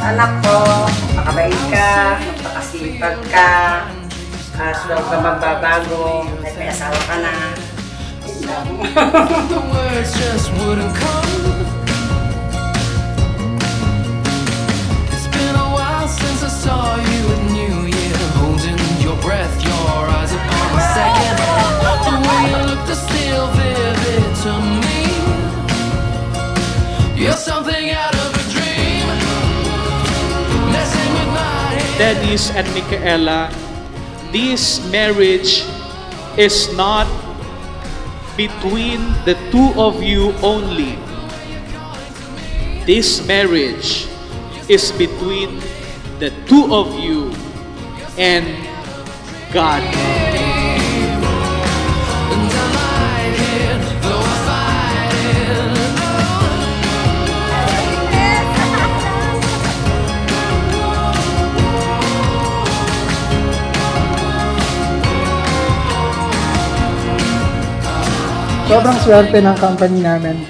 anak ko, makabait ka, magpakasipag ka, huwag ka magbabago, may asawa ka na. The words just wouldn't come. It's been a while since I saw you at New Year, holding your breath, your eyes upon a second. The way you looked is still vivid to me. You're something out of a dream, messing with my head. Dennis and Micaela, this marriage is not between the two of you only. This marriage is between the two of you and God. Sobrang swerte ng company namin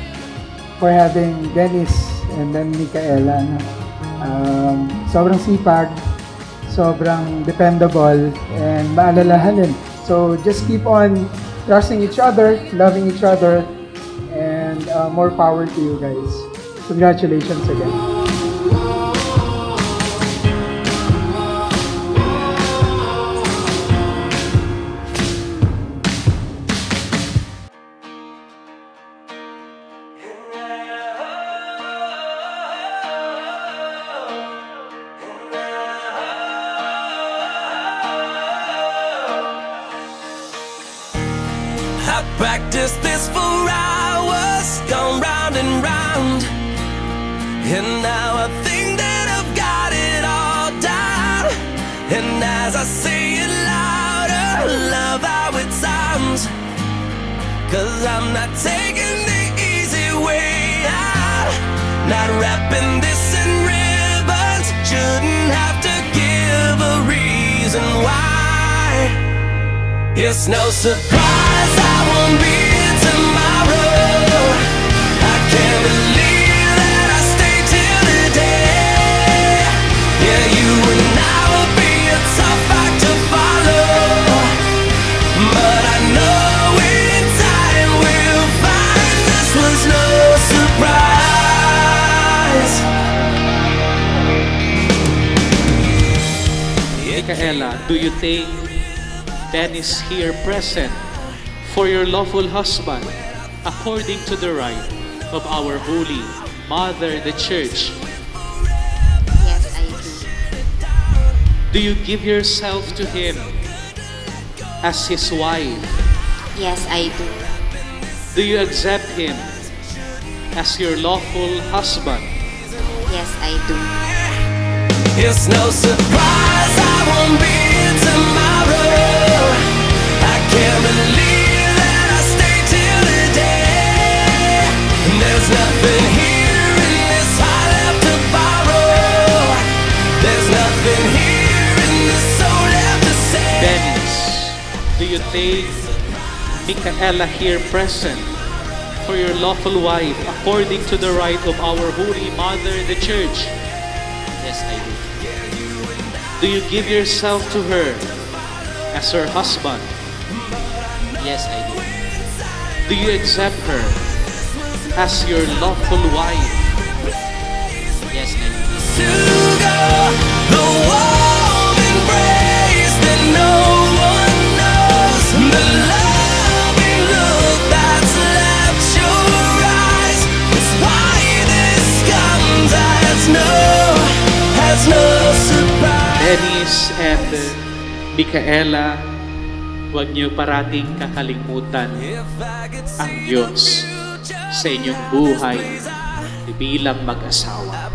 for having Dennis and then Micaela. No? Sobrang sipag, sobrang dependable, and maalalahanin. So just keep on trusting each other, loving each other, and more power to you guys. Congratulations again. I practiced this for hours, gone round and round, and now I think that I've got it all down. And as I say it louder, love how it sounds, 'cause I'm not taking the easy way out, not wrapping this in ribbons, shouldn't have to give a reason why. It's no surprise I won't be here tomorrow. I can't believe that I stayed till today. Yeah, you and I will be a tough act to follow, but I know in time we'll find this was no surprise. Micaela, do you think Dennis here present for your lawful husband according to the right of our Holy Mother, the Church? Yes, I do. Do you give yourself to him as his wife? Yes, I do. Do you accept him as your lawful husband? Yes, I do. It's no surprise I won't be here tomorrow. I can't believe that I stayed till today. And there's nothing here in this heart left to borrow. There's nothing here in this soul left to say. Dennis, do you take Micaela here present for your lawful wife according to the right of our Holy Mother, the Church? Yes, I do. Do you give yourself to her as her husband? Yes, I do. Do you accept her as your lawful wife? Yes, I do. To go the warm embrace that no one knows, the loving look that's left your eyes. It's why this comes as no surprise. Dennis and Micaela, huwag niyo parating kakalimutan ang Diyos sa inyong buhay bilang mag-asawa.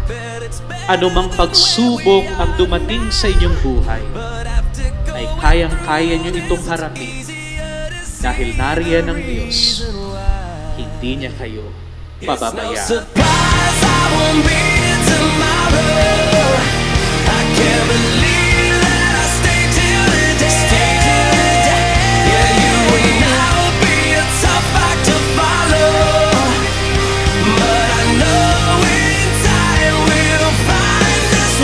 Anumang pagsubok ang dumating sa inyong buhay, ay kayang-kaya niyo itong harapin dahil nariyan ng Diyos, hindi niya kayo pababayaan. Surprise, I won't be here tomorrow. I can't believe that I stayed till today. Yeah, you and I will be a tough act to follow, but I know in time we'll find this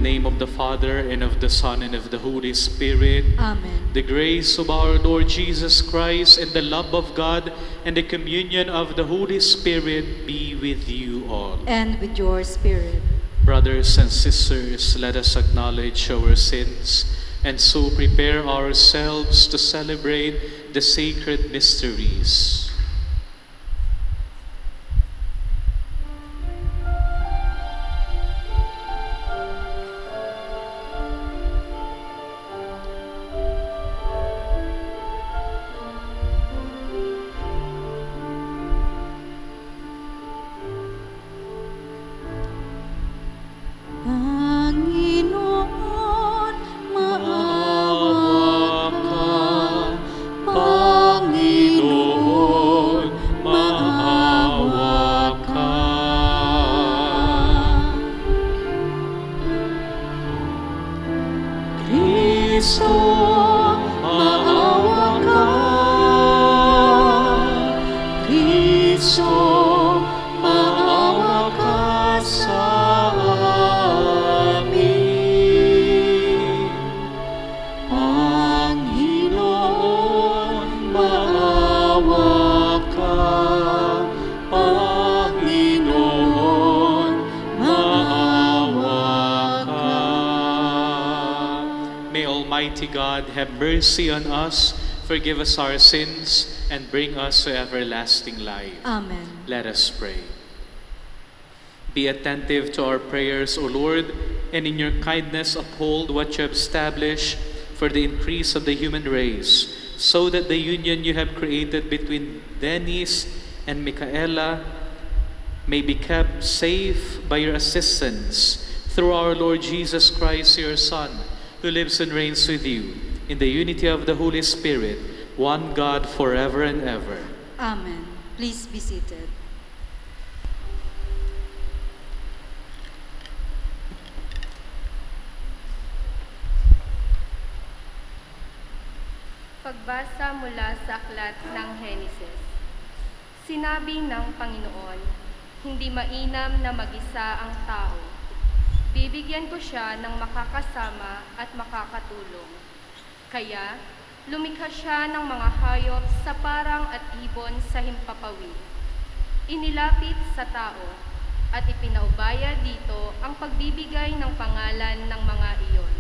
name of the Father, and of the Son, and of the Holy Spirit. Amen. The grace of our Lord Jesus Christ, and the love of God, and the communion of the Holy Spirit be with you all. And with your spirit. Brothers and sisters, let us acknowledge our sins and so prepare ourselves to celebrate the sacred mysteries. Panginoon, maawa ka. Panginoon, maawa ka. Kristo, maawa ka. Kristo, maawa ka sa amin. Panginoon, maawa ka. Panginoon, maawa ka. May Almighty God have mercy on us, forgive us our sins, and bring us to everlasting life. Amen. Let us pray. Be attentive to our prayers, O Lord, and in your kindness uphold what you have established for the increase of the human race, so that the union you have created between Dennis and Micaela may be kept safe by your assistance through our Lord Jesus Christ, your Son, who lives and reigns with you in the unity of the Holy Spirit, one God forever and ever. Amen. Please be seated. Pagbasa mula sa aklat ng Henesis. Sinabi ng Panginoon, hindi mainam na mag-isa ang tao. Bibigyan ko siya ng makakasama at makakatulong. Kaya, lumikha siya ng mga hayop sa parang at ibon sa himpapawid. Inilapit sa tao at ipinaubaya dito ang pagbibigay ng pangalan ng mga iyon.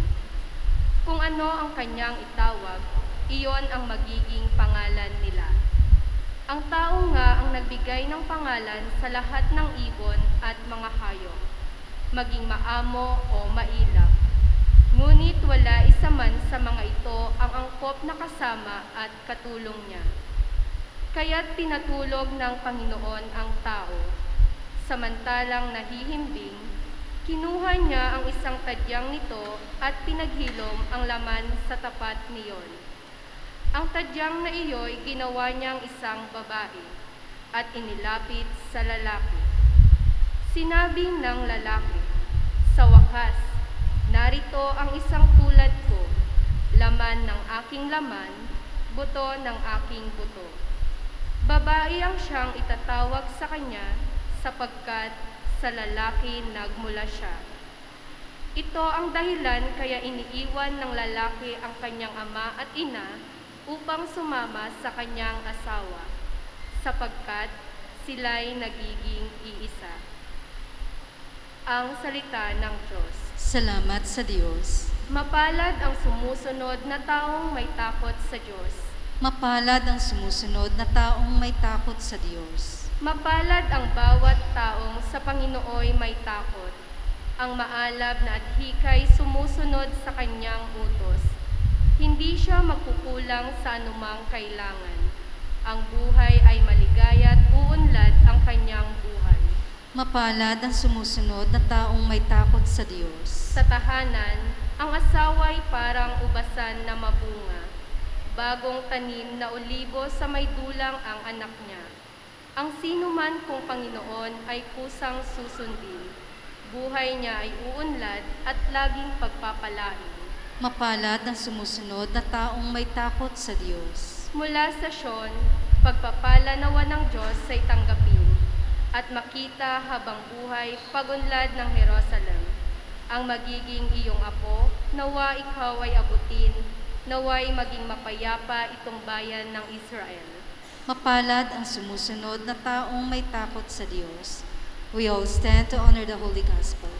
Kung ano ang kanyang itawag, iyon ang magiging pangalan nila. Ang tao nga ang nagbigay ng pangalan sa lahat ng ibon at mga hayop, maging maamo o mailap. Ngunit wala isa man sa mga ito ang angkop na kasama at katulong niya. Kaya't pinatulog ng Panginoon ang tao. Samantalang nahihimbing, kinuha niya ang isang tadyang nito at pinaghilom ang laman sa tapat niyon. Ang tadyang na iyo'y ginawa niyang isang babae at inilapit sa lalaki. Sinabi ng lalaki, sa wakas, narito ang isang tulad ko, laman ng aking laman, buto ng aking buto. Babae ang siyang itatawag sa kanya sapagkat sa lalaki nagmula siya. Ito ang dahilan kaya iniiwan ng lalaki ang kanyang ama at ina upang sumama sa kanyang asawa, sapagkat sila'y nagiging iisa. Ang salita ng Diyos. Salamat sa Diyos. Mapalad ang sumusunod na taong may takot sa Diyos. Mapalad ang sumusunod na taong may takot sa Diyos. Mapalad ang bawat taong sa Panginooy may takot. Ang maalab na adhikay sumusunod sa kanyang utos. Hindi siya magkukulang sa anumang kailangan. Ang buhay ay maligaya at uunlad ang kanyang buhay. Mapalad ang sumusunod na taong may takot sa Diyos. Sa tahanan, ang asawa'y parang ubasan na mabunga. Bagong tanim na olibo sa may dulang ang anak niya. Ang sinuman kung Panginoon ay kusang susundin. Buhay niya ay uunlad at laging pagpapalain. Mapalad ang sumusunod na taong may takot sa Diyos. Mula sa Sion, pagpapala nawa ng Diyos ay tanggapin at makita habang buhay pagunlad ng Jerusalem. ang magiging iyong apo, nawa ikaw ay abutin, naway maging mapayapa itong bayan ng Israel. Mapalad ang sumusunod na taong may takot sa Diyos. We all stand to honor the Holy Gospel.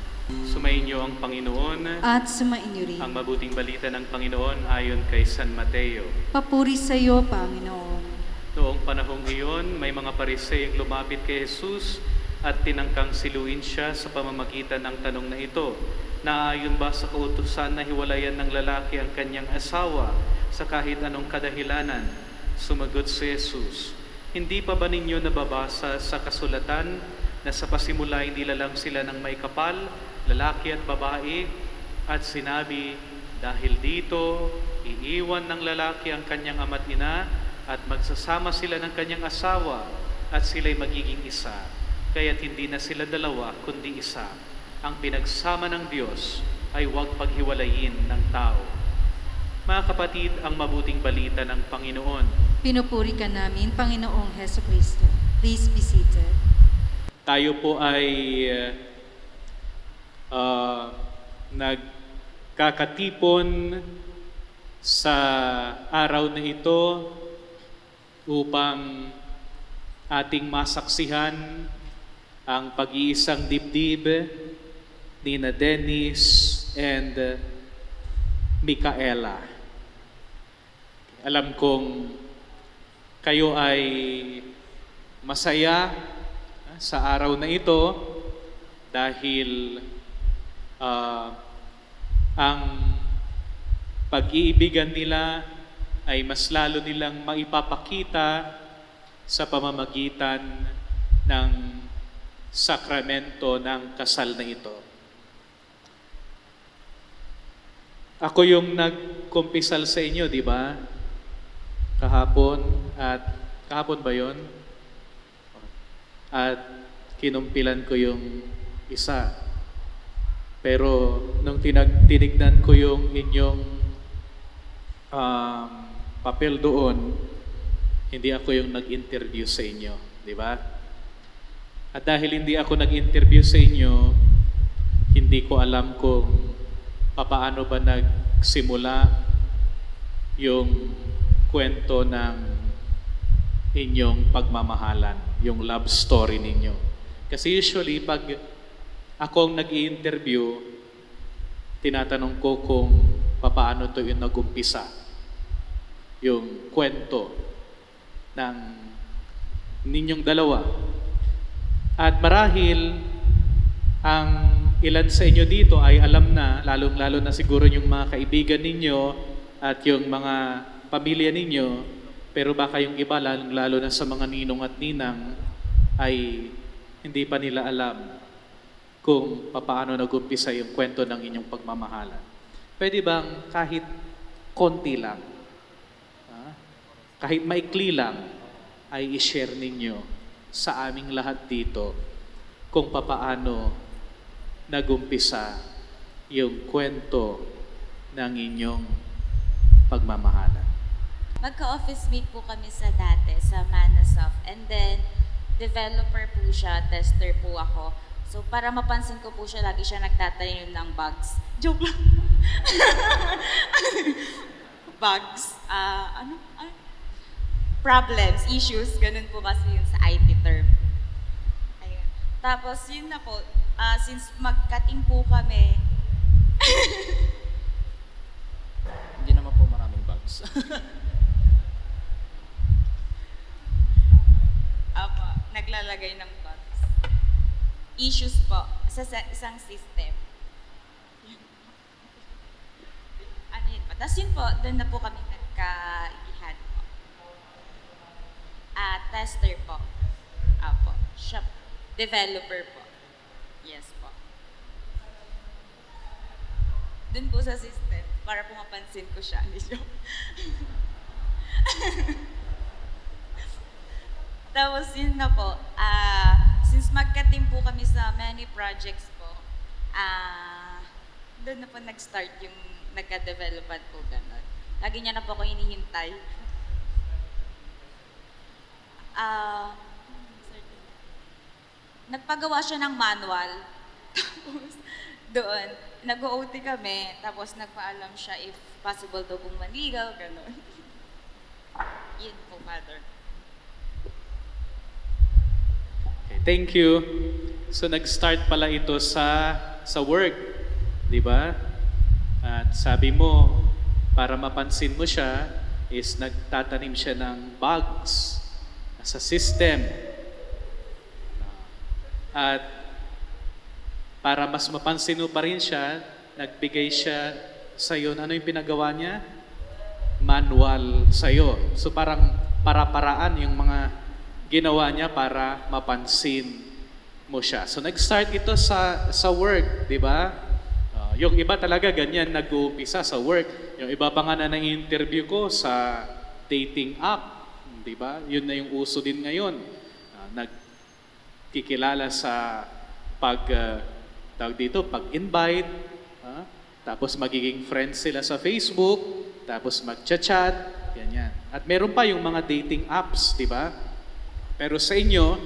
Sumainyo ang Panginoon. At sumainyo rin. Ang mabuting balita ng Panginoon ayon kay San Mateo. Papuri sa iyo, Panginoon. Noong panahong iyon, may mga Pariseyong lumapit kay Jesus at tinangkang siluin siya sa pamamagitan ng tanong na ito. Naayon ba sa kautusan na hiwalayan ng lalaki ang kanyang asawa sa kahit anong kadahilanan? Sumagot si Jesus, hindi pa ba ninyo nababasa sa kasulatan na sa pasimula nilalang sila ng may kapal, lalaki at babae, at sinabi, dahil dito, iiwan ng lalaki ang kanyang ama't ina at magsasama sila ng kanyang asawa at sila'y magiging isa. Kaya't hindi na sila dalawa kundi isa. Ang pinagsama ng Diyos ay huwag paghiwalayin ng tao. Mga kapatid, ang mabuting balita ng Panginoon. Pinupuri ka namin, Panginoong Heso Kristo. Please be seated. Tayo po ay nagkakatipon sa araw na ito upang ating masaksihan ang pag-iisang dibdib ni na Dennis and Micaela. Alam kong kayo ay masaya sa araw na ito dahil ang pag-iibigan nila ay mas lalo nilang maipapakita sa pamamagitan ng sakramento ng kasal na ito. Ako yung nagkumpisal sa inyo, di ba? Kahapon ba yon? At kinumpilan ko yung isa. Pero nung tinignan ko yung inyong papel doon, hindi ako yung nag-interview sa inyo, di ba? At dahil hindi ako nag-interview sa inyo, hindi ko alam kung paano ba nagsimula yung kwento ng inyong pagmamahalan, yung love story ninyo. Kasi usually, pag ako ang nag-i-interview, tinatanong ko kung paano to yung nag-umpisa, yung kwento ng ninyong dalawa. At marahil, ang ilan sa inyo dito ay alam na, lalong-lalo na siguro yung mga kaibigan ninyo at yung mga pamilya ninyo, pero baka yung iba, lalo na sa mga ninong at ninang, ay hindi pa nila alam kung paano nag-umpisa yung kwento ng inyong pagmamahalan. Pwede bang kahit konti lang, kahit maikli lang, ay i-share ninyo sa aming lahat dito kung paano nag-umpisa yung kwento ng inyong pagmamahalan. Magka-office mate po kami sa dati, sa Manasoft. And then, developer po siya, tester po ako. So, para mapansin ko po siya, lagi siya nagtatanim ng bugs. Joke lang. Bugs. Problems, issues, ganun po kasi yun sa IT term. Ayun. Tapos, yun na po, since magkating po kami, Hindi naman po maraming bugs. naglalagay ng bugs. Issues po sa isang system. Ano yun po? Tapos yun po, doon na po kami nagka-ihad po. Tester po. Apo. Shop. Developer po. Yes po. Doon po sa system, para po mapansin ko siya. Hindi joke. Tapos yun na po, since magka-team po kami sa many projects po, doon na po nag-start yung nagka-developan po gano'n. Lagi niya na po ako hinihintay. Nagpagawa siya ng manual. Tapos, doon. Nag-OT kami, tapos nagpaalam siya if possible daw kung maligaw, gano'n. Yun po, Father. Okay, thank you. So nag-start pala ito sa work, di ba? At sabi mo, para mapansin mo siya, is nagtatanim siya ng bugs sa system. At para mas mapansin mo pa rin siya, nagbigay siya sa'yo. Ano yung pinagawa niya? Manual sa'yo. So parang para-paraan yung mga ginawa niya para mapansin mo siya. So nag-start ito sa work, di ba? Yung iba talaga ganyan nag-uumpisa sa work. Yung iba pa nga na na-interview ko sa dating app, di ba? Yun na yung uso din ngayon. Nagkikilala sa pag-invite, tapos magiging friends sila sa Facebook, tapos mag-chat, ganyan. At meron pa yung mga dating apps, di ba? Pero sa inyo,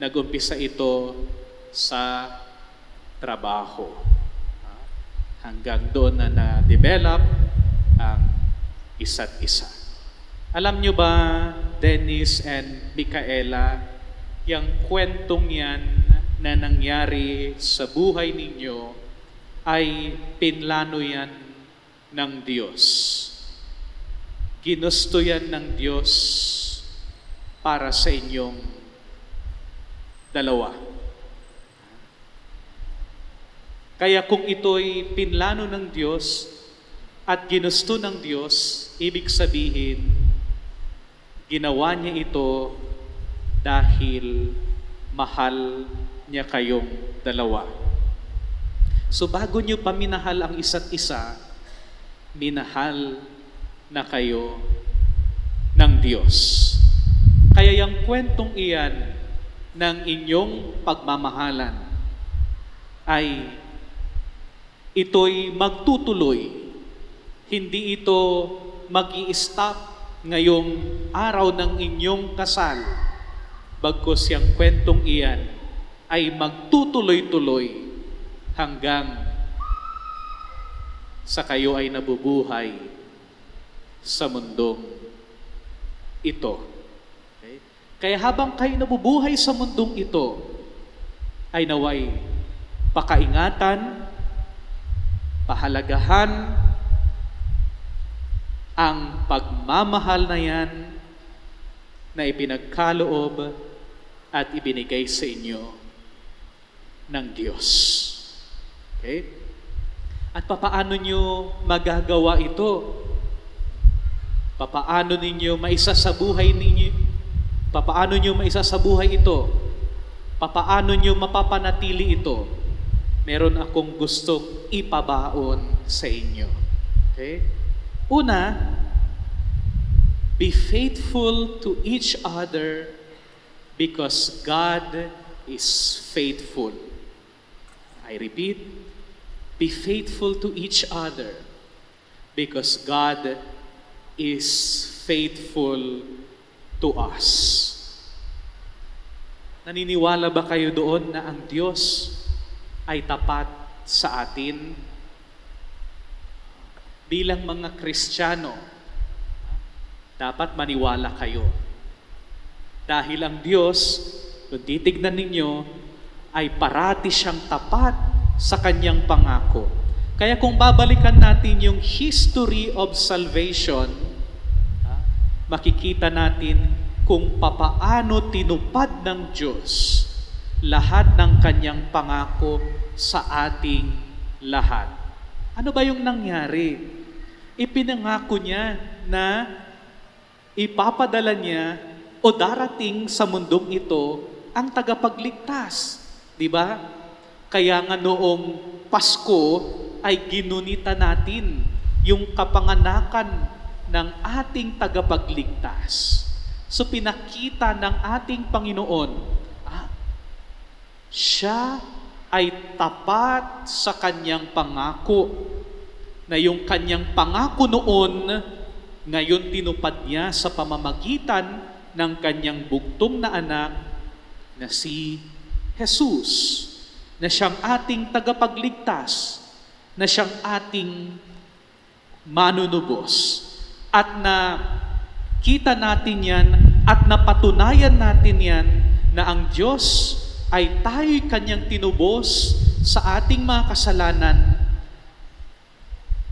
nag-umpisa ito sa trabaho. Hanggang doon na na-develop ang isa't isa. Alam nyo ba, Dennis and Micaela, yung kwentong yan na nangyari sa buhay ninyo ay pinlano yan ng Diyos. Ginusto yan ng Diyos para sa inyong dalawa. Kaya kung ito'y pinlano ng Diyos at ginusto ng Diyos, ibig sabihin, ginawa niya ito dahil mahal niya kayong dalawa. So bago niyo paminahal ang isa't isa, minahal na kayo ng Diyos. Kaya yung kwentong iyan ng inyong pagmamahalan ay ito'y magtutuloy. Hindi ito mag-i-stop ngayong araw ng inyong kasal. Bagkus yung kwentong iyan ay magtutuloy-tuloy hanggang sa kayo ay nabubuhay sa mundong ito. Okay? Kaya habang kayo nabubuhay sa mundong ito, ay naway pakaingatan, pahalagahan ang pagmamahal na yan na ipinagkaloob at ibinigay sa inyo ng Diyos. Okay? At papaano nyo magagawa ito? Papaano ninyo maisasabuhay ninyo? Papaano nyo maisasabuhay ito? Papaano nyo mapapanatili ito? Meron akong gustong ipabaon sa inyo. Okay? Una, be faithful to each other because God is faithful. I repeat, be faithful to each other because God is faithful to us. Naniniwala ba kayo doon na ang Diyos ay tapat sa atin? Bilang mga Kristiyano, dapat maniwala kayo. Dahil ang Diyos, kung titignan ninyo, ay parati siyang tapat sa kanyang pangako. Kaya kung babalikan natin yung history of salvation, makikita natin kung papaano tinupad ng Diyos lahat ng kanyang pangako sa ating lahat. Ano ba yung nangyari? Ipinangako niya na ipapadala niya o darating sa mundong ito ang tagapagligtas. Di ba? Kaya nga noong Pasko ay ginunita natin yung kapanganakan ng ating tagapagligtas. So pinakita ng ating Panginoon, siya ay tapat sa kanyang pangako, na yung kanyang pangako noon, ngayon tinupad niya sa pamamagitan ng kanyang bugtong na anak na si Jesus, na siyang ating tagapagligtas, na siyang ating manunubos. At na kita natin yan at napatunayan natin yan na ang Diyos ay tayo'y kanyang tinubos sa ating mga kasalanan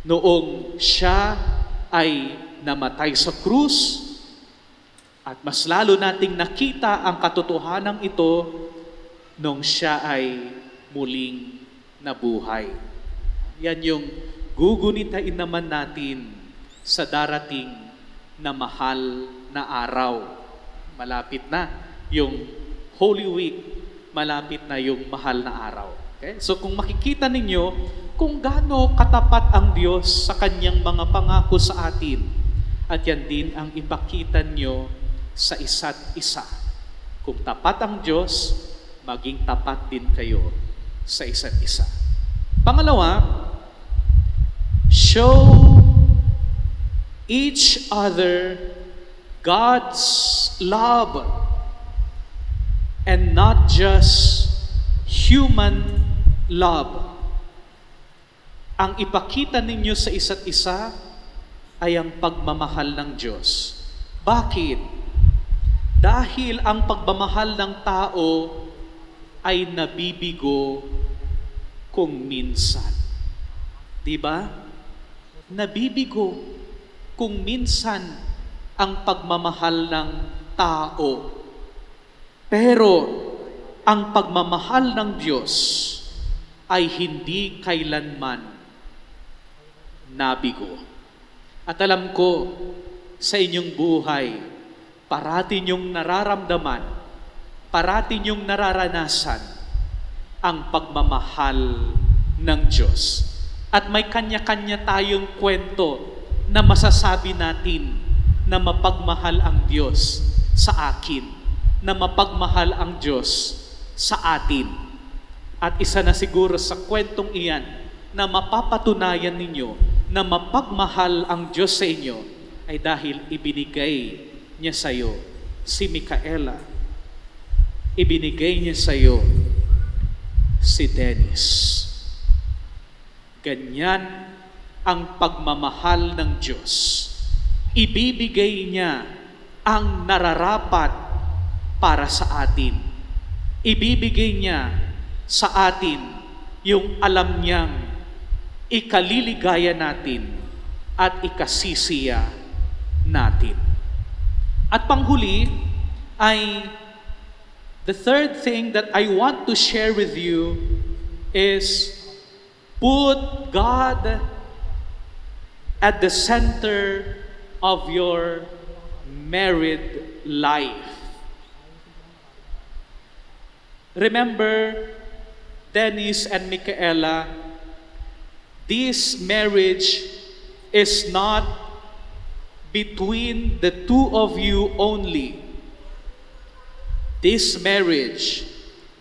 noong siya ay namatay sa krus, at mas lalo nating nakita ang katotohanan ito nung siya ay muling nabuhay. Yan yung gugunitain naman natin sa darating na mahal na araw. Malapit na yung Holy Week, malapit na yung mahal na araw. Okay? So kung makikita ninyo kung gaano katapat ang Diyos sa kanyang mga pangako sa atin, at yan din ang ipakita nyo sa isa't isa. Kung tapat ang Diyos, maging tapat din kayo sa isa't isa. Pangalawa, show each other God's love and not just human love. Ang ipakita ninyo sa isa't isa ay ang pagmamahal ng Diyos. Bakit? Dahil ang pagmamahal ng tao ay nabibigo kung minsan. Di ba? Nabibigo kung minsan ang pagmamahal ng tao. Pero ang pagmamahal ng Diyos ay hindi kailanman nabigo. At alam ko, sa inyong buhay, parati niyong nararamdaman, parati niyong nararanasan ang pagmamahal ng Diyos. At may kanya-kanya tayong kwento na masasabi natin na mapagmahal ang Diyos sa akin, na mapagmahal ang Diyos sa atin. At isa na siguro sa kwentong iyan na mapapatunayan ninyo na mapagmahal ang Diyos sa inyo ay dahil ibinigay niya sa iyo si Micaela. Ibinigay niya sa iyo si Dennis. Ganyan ang pagmamahal ng Diyos. Ibibigay niya ang nararapat para sa atin. Ibibigay niya sa atin yung alam niyang ikaliligaya natin at ikasisiya natin. At panghuli ay the third thing that I want to share with you is put God at the center of your married life. Remember, Dennis and Micaela, this marriage is not between the two of you only. This marriage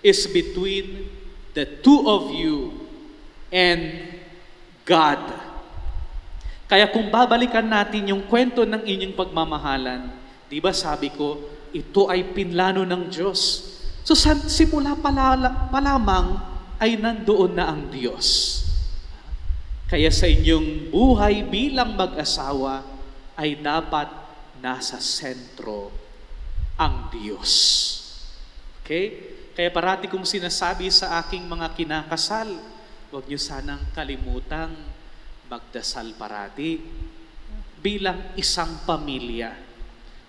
is between the two of you and God. Kaya kung babalikan natin yung kwento ng inyong pagmamahalan, di ba sabi ko, ito ay pinlano ng Diyos. So simula pa lamang ay nandoon na ang Diyos. Kaya sa inyong buhay bilang mag-asawa ay dapat nasa sentro ang Diyos. Okay? Kaya parati kong sinasabi sa aking mga kinakasal, huwag niyo sanang kalimutang magdasal parati bilang isang pamilya.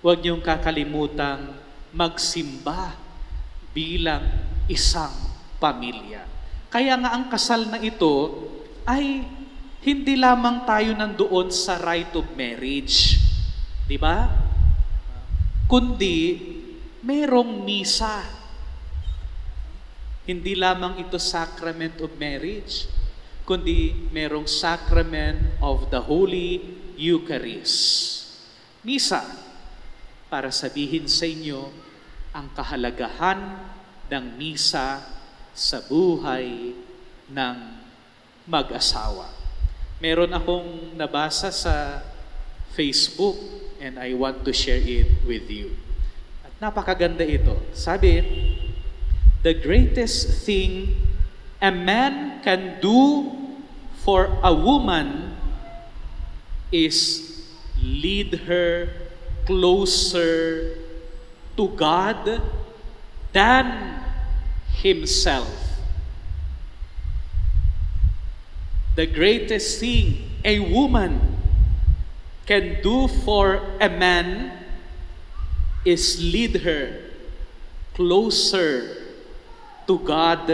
Huwag niyong kakalimutang magsimba bilang isang pamilya. Kaya nga ang kasal na ito ay hindi lamang tayo nandoon sa rite of marriage. Di ba? Kundi merong misa. Hindi lamang ito sacrament of marriage, kundi merong sacrament of the Holy Eucharist. Misa, para sabihin sa inyo ang kahalagahan ng misa sa buhay ng mag-asawa. Meron akong nabasa sa Facebook and I want to share it with you. At napakaganda ito. Sabi, the greatest thing a man can do for a woman is lead her closer to God than himself. The greatest thing a woman can do for a man is lead her closer to God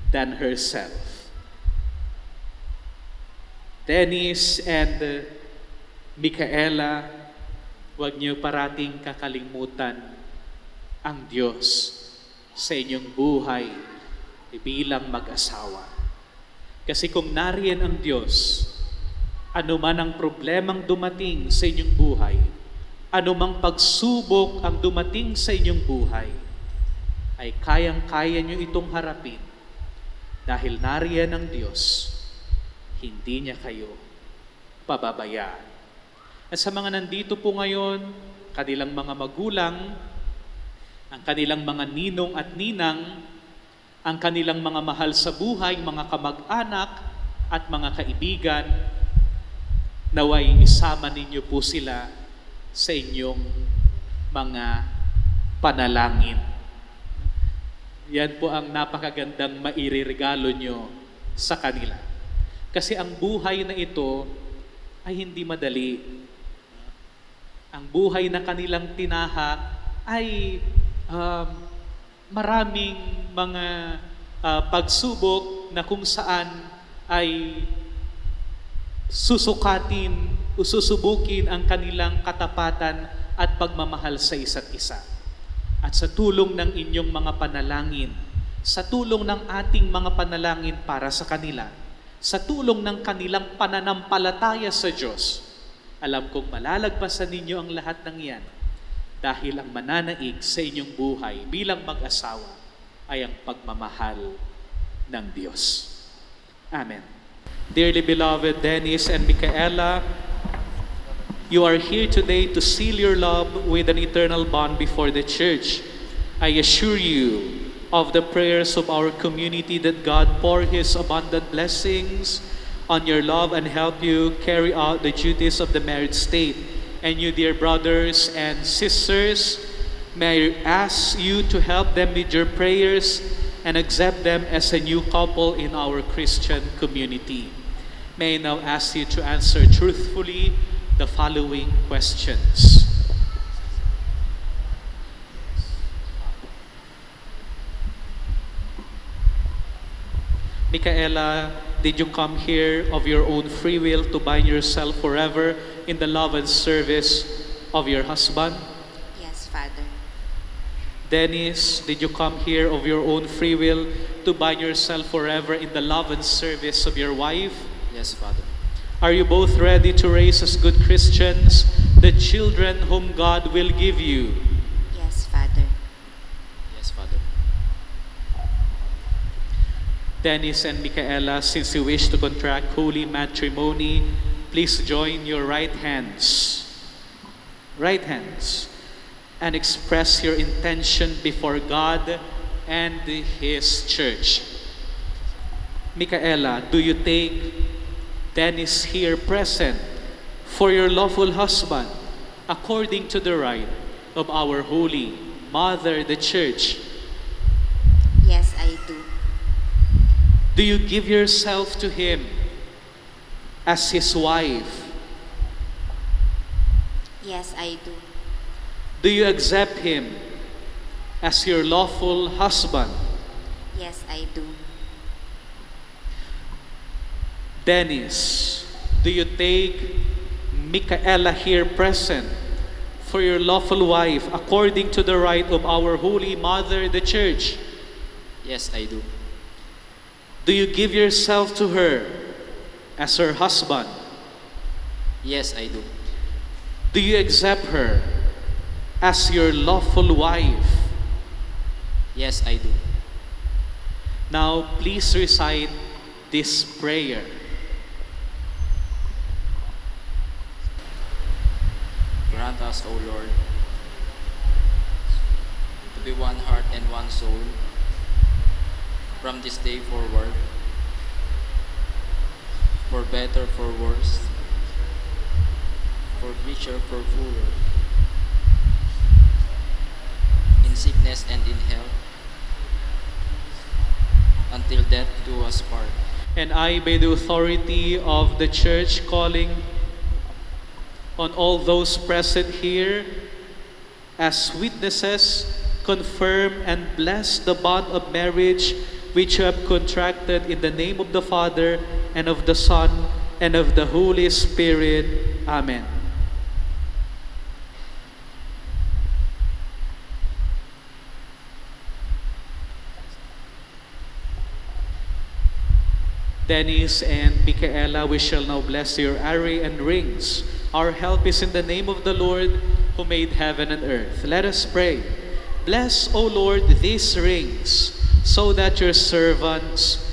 than herself. Dennis and Micaela, huwag niyo parating kakalimutan ang Diyos sa inyong buhay bilang mag-asawa. Kasi kung nariyan ang Diyos, anuman ang problemang dumating sa inyong buhay, anumang pagsubok ang dumating sa inyong buhay, ay kayang-kaya nyo itong harapin dahil nariyan ang Diyos, hindi niya kayo pababayaan. At sa mga nandito po ngayon, kanilang mga magulang, ang kanilang mga ninong at ninang, ang kanilang mga mahal sa buhay, mga kamag-anak at mga kaibigan, naway isama ninyo po sila sa inyong mga panalangin. Yan po ang napakagandang mairirigalo nyo sa kanila. Kasi ang buhay na ito ay hindi madali. Ang buhay na kanilang tinahak ay maraming mga pagsubok na kung saan ay susukatin o susubukin ang kanilang katapatan at pagmamahal sa isa't isa. At sa tulong ng inyong mga panalangin, sa tulong ng ating mga panalangin para sa kanila, sa tulong ng kanilang pananampalataya sa Diyos, alam kong malalagpasan ninyo ang lahat ng yan dahil ang mananaig sa inyong buhay bilang mag-asawa ay ang pagmamahal ng Diyos. Amen. Dearly beloved Dennis and Micaela, you are here today to seal your love with an eternal bond before the church. I assure you of the prayers of our community that God pour His abundant blessings on your love and help you carry out the duties of the married state. And you, dear brothers and sisters, may I ask you to help them with your prayers and accept them as a new couple in our Christian community. May I now ask you to answer truthfully the following questions. Micaela, did you come here of your own free will to bind yourself forever in the love and service of your husband? Yes, Father. Dennis, did you come here of your own free will to bind yourself forever in the love and service of your wife? Yes, Father. Are you both ready to raise as good Christians the children whom God will give you? Yes, Father. Yes, Father. Dennis and Micaela, since you wish to contract holy matrimony, please join your right hands, and express your intention before God and His church. Micaela, do you take Dennis here present for your lawful husband according to the rite of our Holy Mother, the Church? Yes, I do. Do you give yourself to him as his wife? Yes, I do. Do you accept him as your lawful husband? Yes, I do. Dennis, do you take Micaela here present for your lawful wife according to the rite of our Holy Mother, the Church? Yes, I do. Do you give yourself to her as her husband? Yes, I do. Do you accept her as your lawful wife? Yes, I do. Now, please recite this prayer. Grant us, O Lord, to be one heart and one soul, from this day forward, for better, for worse, for richer, for poorer, in sickness and in health, until death do us part. And I, by the authority of the Church, calling on all those present here as witnesses, confirm and bless the bond of marriage which you have contracted in the name of the Father, and of the Son, and of the Holy Spirit. Amen. Dennis and Micaela, we shall now bless your array and rings. Our help is in the name of the Lord, who made heaven and earth. Let us pray. Bless, O Lord, these rings, so that your servants,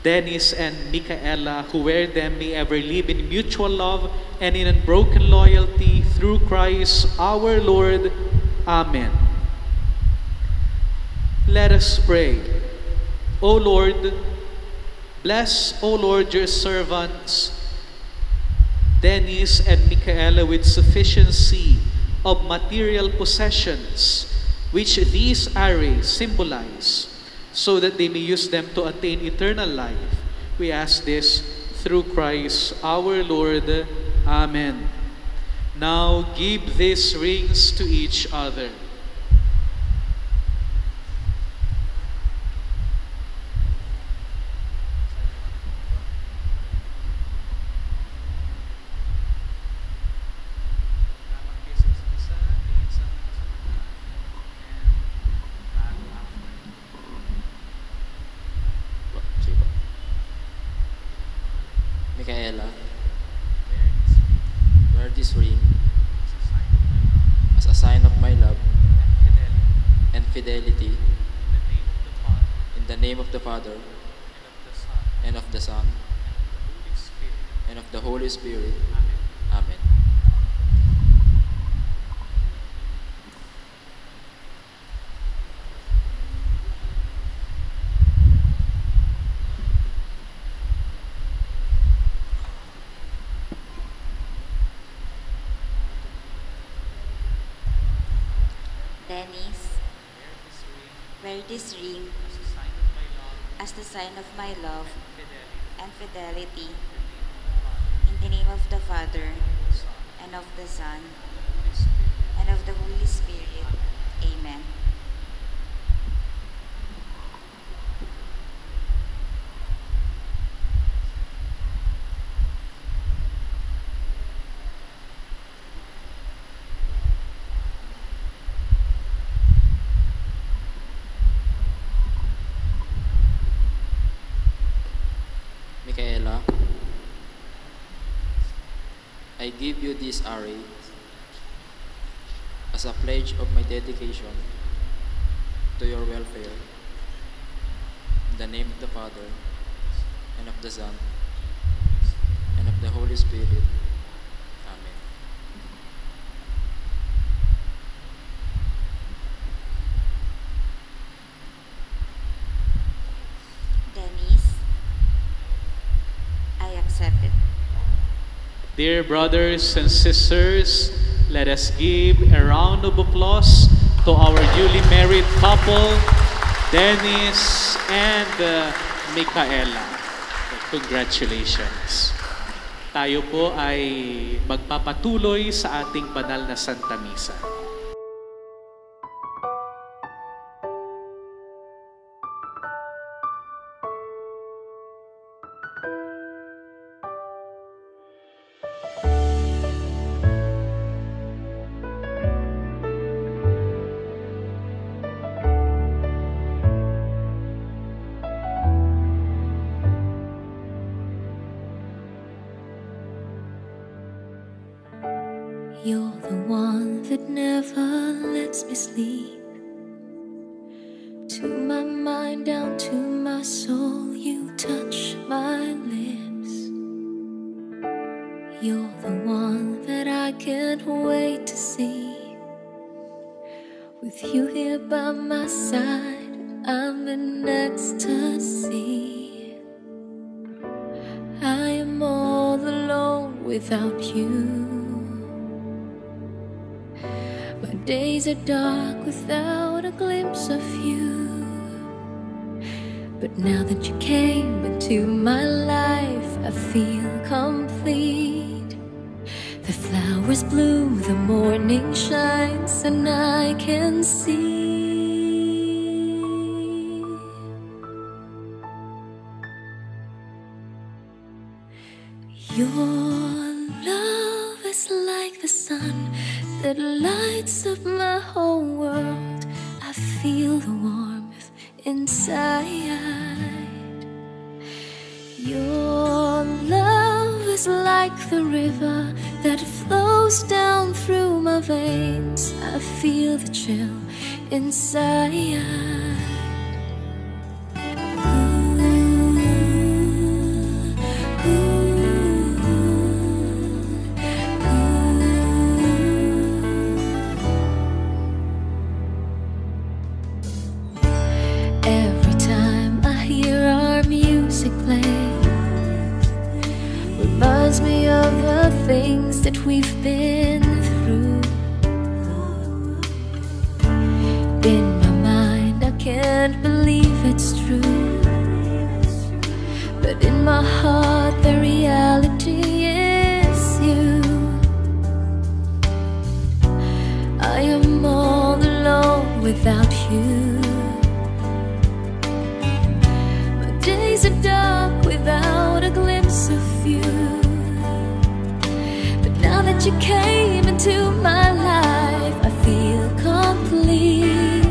Dennis and Micaela, who wear them, may ever live in mutual love and in unbroken loyalty through Christ our Lord. Amen. Let us pray. O Lord, bless, O Lord, your servants, Dennis and Micaela, with sufficiency of material possessions, which these arrays symbolize, so that they may use them to attain eternal life. We ask this through Christ our Lord. Amen. Now give these rings to each other. Micaela, wear this ring as a sign of my love and fidelity in the name of the Father and of the Son and of the Holy Spirit. Amen. Dennis, wear this ring as the sign of my love and fidelity in the name of the Father and of the Son and of the Holy Spirit. Amen. Micaela, I give you this array as a pledge of my dedication to your welfare. In the name of the Father, and of the Son, and of the Holy Spirit. Amen. Dennis, I accept it. Dear brothers and sisters, let us give a round of applause to our newly married couple, Dennis and Micaela. Congratulations. Tayo po ay magpapatuloy sa ating banal na Santa Misa. You're the one that never lets me sleep. To my mind, down to my soul, you touch my lips. You're the one that I can't wait to see. With you here by my side, I'm in ecstasy. I am all alone without you. My days are dark without a glimpse of you. But now that you came into my life, I feel complete. The flowers bloom, the morning shines, and I can see. Your love is like the sun that lights up my whole world. I feel the warmth inside. Your love is like the river that flows down through my veins. I feel the chill inside. Every time I hear our music play, reminds me of the things that we've been through. In my mind, I can't believe it's true, but in my heart, the reality is you. I am all alone without you. Days are dark without a glimpse of you. But now that you came into my life, I feel complete.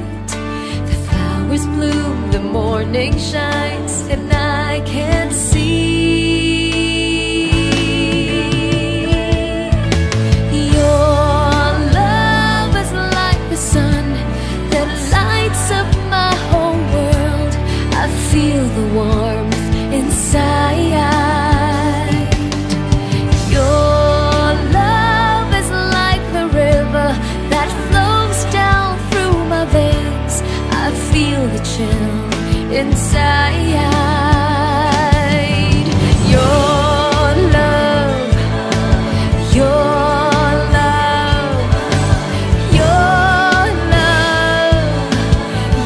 The flowers bloom, the morning shines, and I can see. Your love is like the sun that lights up my whole world. I feel the warmth inside. Your love is like the river that flows down through my veins. I feel the chill inside. Your love, your love, your love,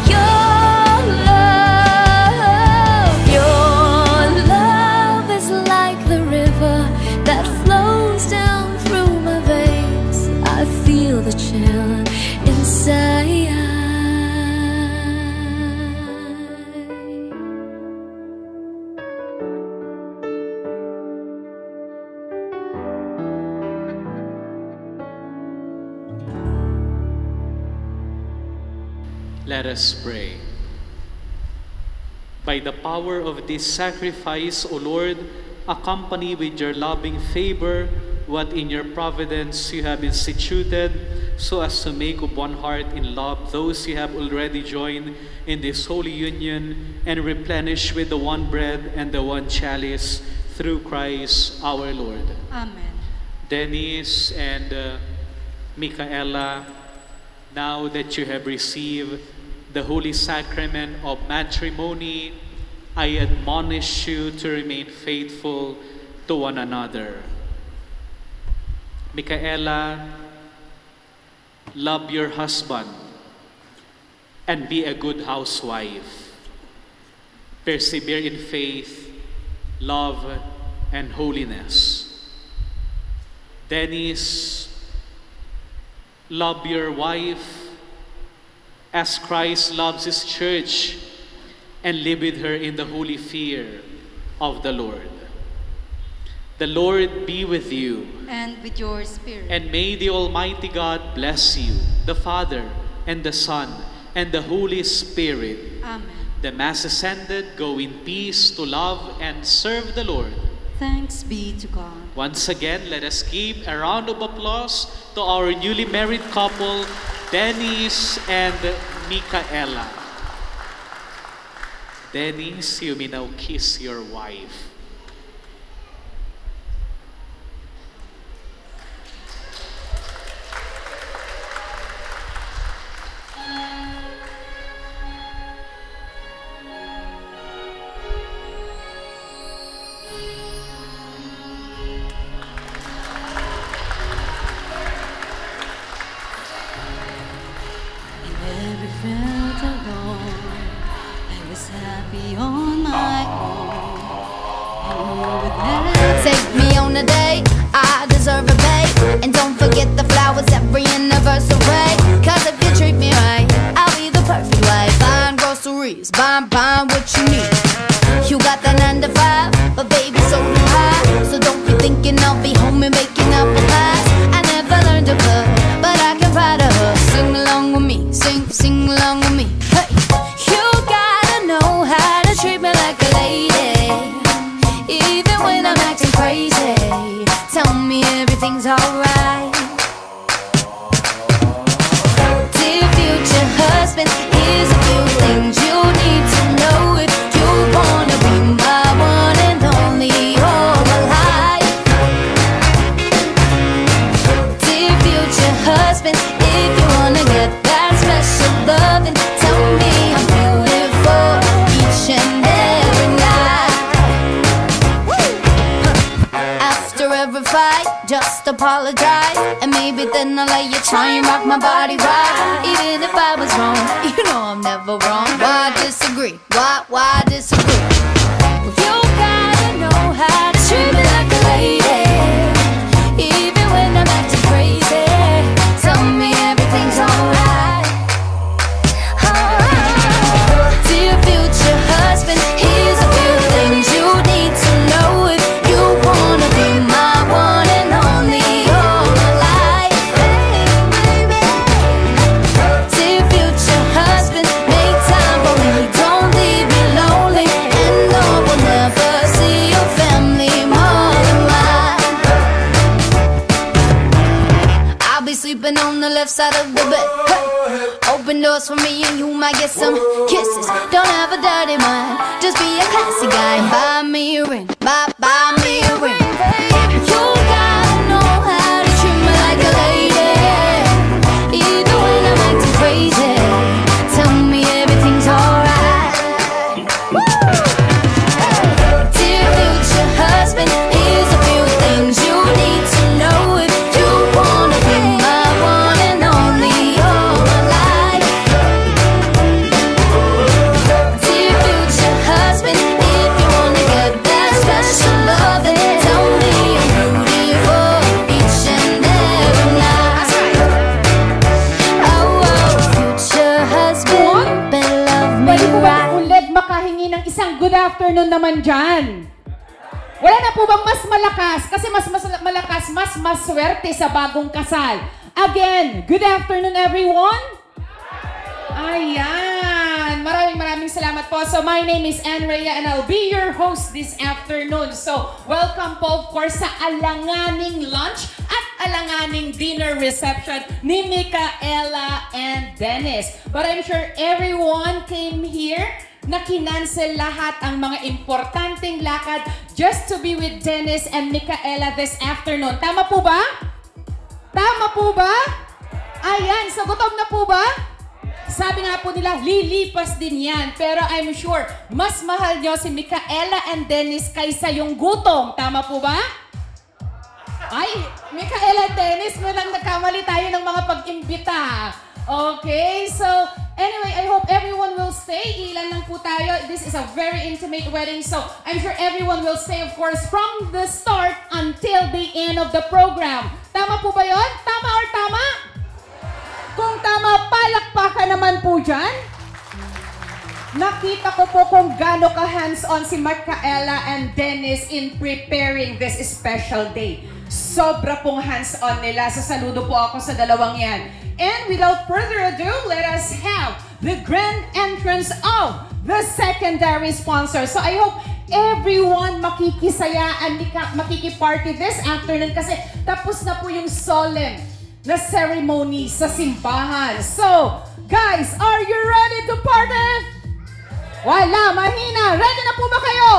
your love. Your love is like the river that flows down through my veins. I feel the chill inside. Let us pray. By the power of this sacrifice, O Lord, accompany with your loving favor what in your providence you have instituted, so as to make of one heart in love those you have already joined in this holy union, and replenish with the one bread and the one chalice, through Christ our Lord. Amen. Dennis and Micaela, now that you have received the holy sacrament of matrimony, I admonish you to remain faithful to one another. Micaela, love your husband and be a good housewife. Persevere in faith, love, and holiness. Dennis, love your wife as Christ loves his church, and live with her in the holy fear of the Lord. The Lord be with you. And with your spirit. And may the Almighty God bless you, the Father, and the Son, and the Holy Spirit. Amen. The Mass is ended. Go in peace to love and serve the Lord. Thanks be to God. Once again, let us give a round of applause to our newly married couple, Dennis and Micaela. Dennis, you may now kiss your wife. Take me on a date, I deserve a bait. And don't forget the flowers every anniversary. Cause if you treat me right, I'll be the perfect wife. Buying groceries, buying what you need. You got that 9 to 5, but baby so do I. So don't be thinking I'll be home and making up a past. I never learned to cook, but I can ride a hook. Sing along with me, sing along with me. Hey, you gotta know how to treat me like a lady, even when I'm acting crazy. Tell me everything's alright. Dear future husband, here's a few things you need to know if you wanna be my one and only all my life. Dear future husband, if you wanna get that special loving, tell me I'm beautiful each and every night. After every fight, just apologize, and maybe then I'll let you try and rock my body right. Even if I was wrong, you know I'm never wrong. Why disagree? Why disagree? Well, you gotta know how to treat me like a lady, even when I'm acting crazy. Tell me everything's alright. Dear future husband, here's a few things you need to know if you wanna be my one and only all my life. Dear future husband, make time for me, don't leave me lonely. And no, we'll never see your family more than mine. I'll be sleeping on the left side of the bed. Hey. Open doors for me and you might get some kisses. Don't have a dirty mind, just be a classy guy. Buy me a ring, buy me a ring. You gotta know how to treat me like a lady, even when I'm acting crazy. Tell me everything's alright. Dear future husband, here's a few things you need to know if you wanna be my one and only all my life. Dear future husband, if you wanna get that special loving, tell me I'm beautiful each and every night. Oh, future husband, better love me Pwede po ba right. ulit makahingi ng isang good afternoon naman dyan? Wala na po bang mas malakas? Kasi mas malakas, mas maswerte sa bagong kasal. Again, good afternoon everyone. Ayan. Maraming salamat po. So my name is Ann Rhea and I'll be your host this afternoon. So welcome po of course sa alanganing lunch at alanganing dinner reception ni Micaela and Dennis. But I'm sure everyone came here na kinansel lahat ang mga importanteng lakad just to be with Dennis and Micaela this afternoon. Tama po ba? Tama po ba? Ayan, so gutom na po ba? Sabi nga po nila, lilipas din yan. Pero I'm sure, mas mahal nyo si Micaela and Dennis kaysa yung gutom. Tama po ba? Ay, Micaela and Dennis, walang nagkamali tayo ng mga pag-imbita. Okay, so anyway, I hope everyone will stay. Ilan lang po tayo. This is a very intimate wedding, so I'm sure everyone will stay, of course, from the start until the end of the program. Tama po ba yun? Tama or tama? Kung tama, palakpakan naman po dyan. Nakita ko po kung gaano ka hands-on si Micaela and Dennis in preparing this special day. Sobra pong hands-on nila. So saludo po ako sa dalawang yan. And without further ado, let us have the grand entrance of the secondary sponsor. So I hope everyone makikisayaan, makikiparty this afternoon kasi tapos na po yung solemn na ceremony sa simbahan. So, guys, are you ready to party? Wala, mahina. Ready na po ba kayo?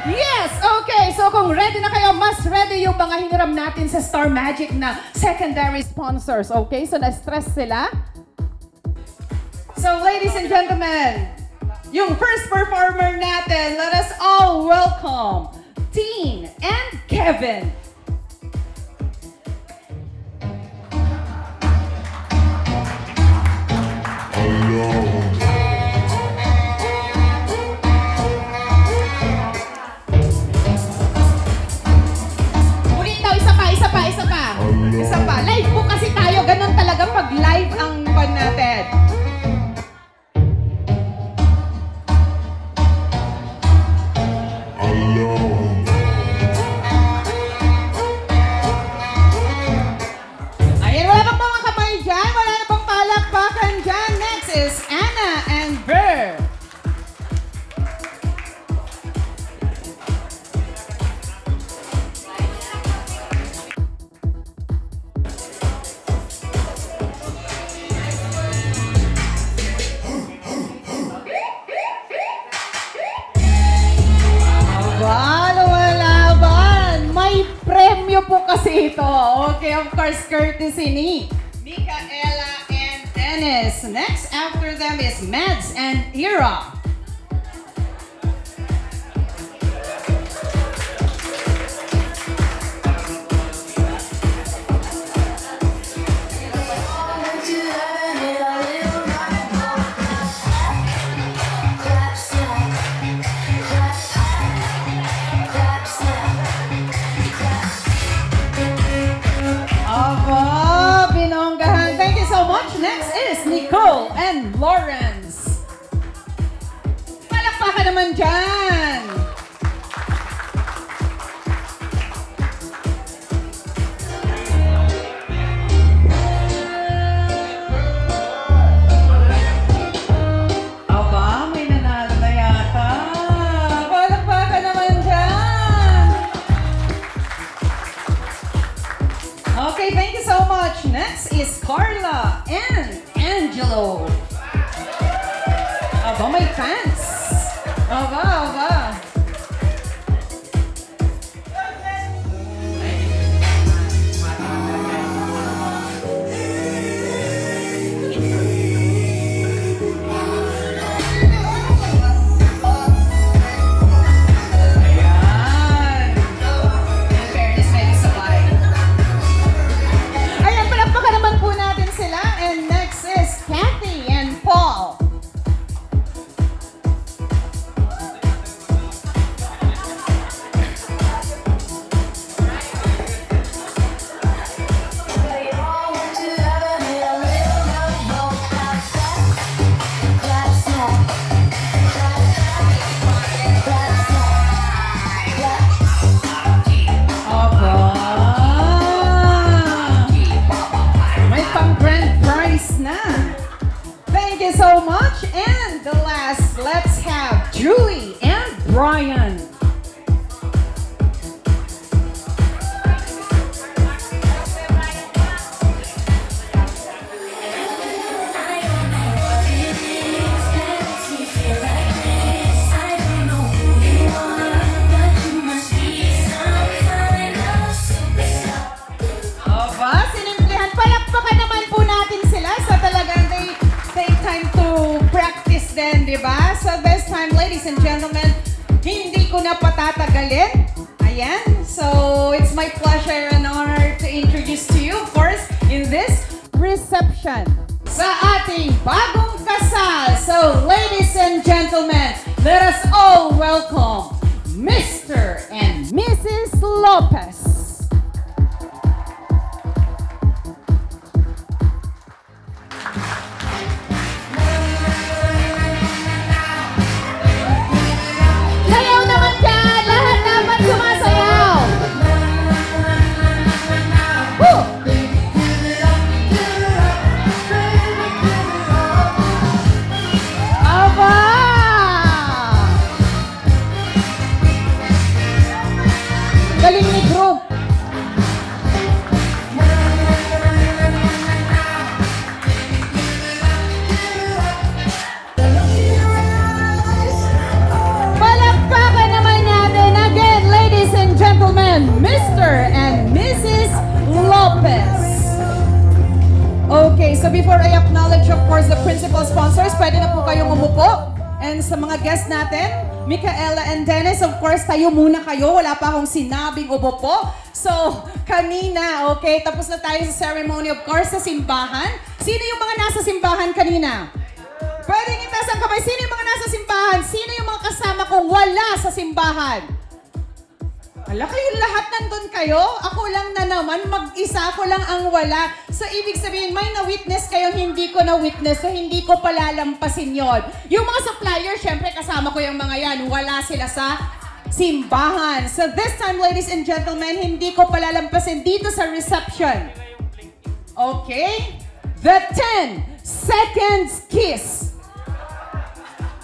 Yes! Okay, so kung ready na kayo, mas ready yung mga hiniram natin sa Star Magic na secondary sponsors. Okay, so na-stress sila. So, ladies and gentlemen, yung first performer natin, let us all welcome Teen and Kevin. lang po kasi ito. Okay, of course, courtesy ni Micaela and Dennis. Next after them is Mads and Ira. Next is Nicole and Lawrence. Palakpakan naman dyan. Aba, may nanalo na yata. Palakpakan naman dyan. Okay, thank you so much. Next is Carla and Angelo. Aba, may fans. Aba. Let's have Julie and Brian. Sinimplihan. Palakpakan naman po natin sila sa talagang they take time to practice din, di ba? So this time, ladies and gentlemen, hindi ko na patatagalin. Ayan. So it's my pleasure and honor to introduce to you, of course, in this reception sa ating bagong kasal. So ladies and gentlemen, let us all welcome Mr. and Mrs. Lopez. Mr. and Mrs. Lopez. Okay, so before I acknowledge, of course, the principal sponsors, pwede na po kayong umupo. And sa mga guests natin, Micaela and Dennis, of course, tayo muna kayo. Wala pa akong sinabing umupo. So, kanina, okay, tapos na tayo sa ceremony, of course, sa simbahan. Sino yung mga nasa simbahan kanina? Pwedeng itaas ang kamay. Sino yung mga nasa simbahan? Sino yung mga kasama kong wala sa simbahan? Ala, kayong lahat nandun kayo? Ako lang na naman, mag-isa ko lang ang wala. So, ibig sabihin, may na-witness kayo, hindi ko na-witness, so hindi ko palalampasin yon. Yung mga supplier, syempre kasama ko yung mga yan, wala sila sa simbahan. So, this time, ladies and gentlemen, hindi ko palalampasin dito sa reception. Okay? The 10 seconds kiss.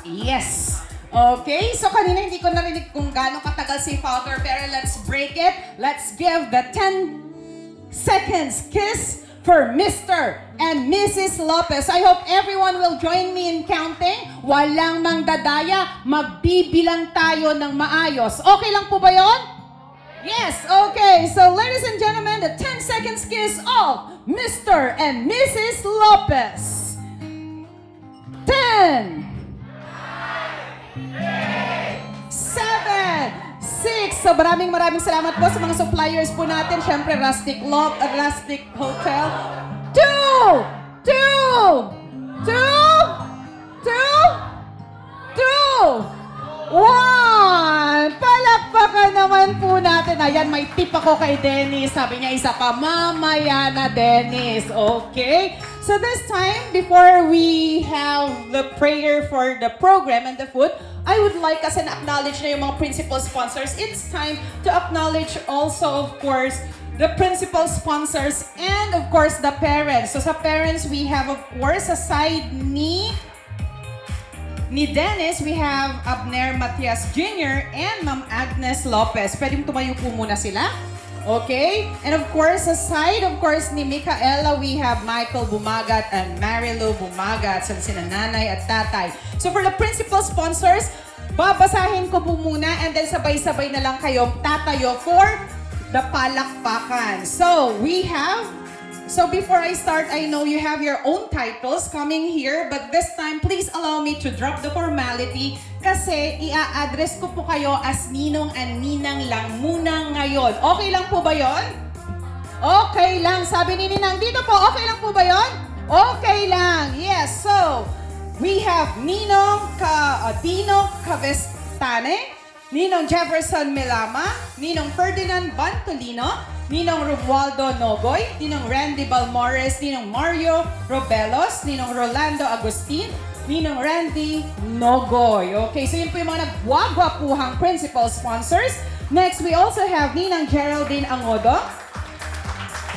Yes. Okay, so kanina hindi ko narinig kung gaano katagal si Father, pero let's break it. Let's give the 10 seconds kiss for Mr. and Mrs. Lopez. I hope everyone will join me in counting. Walang mangdadaya, magbibilang tayo ng maayos. Okay lang po ba yon? Yes, okay. So, ladies and gentlemen, the 10-second kiss of Mr. and Mrs. Lopez. 10, 7, 6. So, maraming salamat po sa mga suppliers po natin. Siyempre, Rustic Hotel. 2, 1. Palakpakan naman po natin. Ayan, may tip ako kay Dennis. Sabi niya, isa pa, mamaya na, Dennis. Okay? So this time, before we have the prayer for the program and the food, I would like kasi na-acknowledge na yung mga principal sponsors. It's time to acknowledge also, of course, the principal sponsors and, of course, the parents. So sa parents, we have, of course, aside ni Dennis, we have Abner Matias Jr. and Ma'am Agnes Lopez. Pwedeng tumayo po muna sila. Okay? And of course, aside, of course, ni Micaela, we have Michael Bumagat and Marilu Bumagat, sa sina nanay at tatay. So for the principal sponsors, babasahin ko po muna and then sabay-sabay na lang kayong tatayo for the palakpakan. So before I start, I know you have your own titles coming here, but this time, please allow me to drop the formality kasi i-address ko po kayo as Ninong and Ninang lang muna ngayon. Okay lang po ba yon? Okay lang. Sabi ni Ninang dito po, okay lang po ba yon? Okay lang. Yes. So, we have Dino Cavestane, Ninong Jefferson Melama, Ninong Ferdinand Bantolino, Ninong Romualdo Nogoy, Ninong Randy Balmores, Ninong Mario Robelos, Ninong Rolando Agustin, Ninong Randy Nogoy. Okay, so yun po yung mga nagwagwapuhang principal sponsors. Next, we also have Ninang Geraldine Angodo,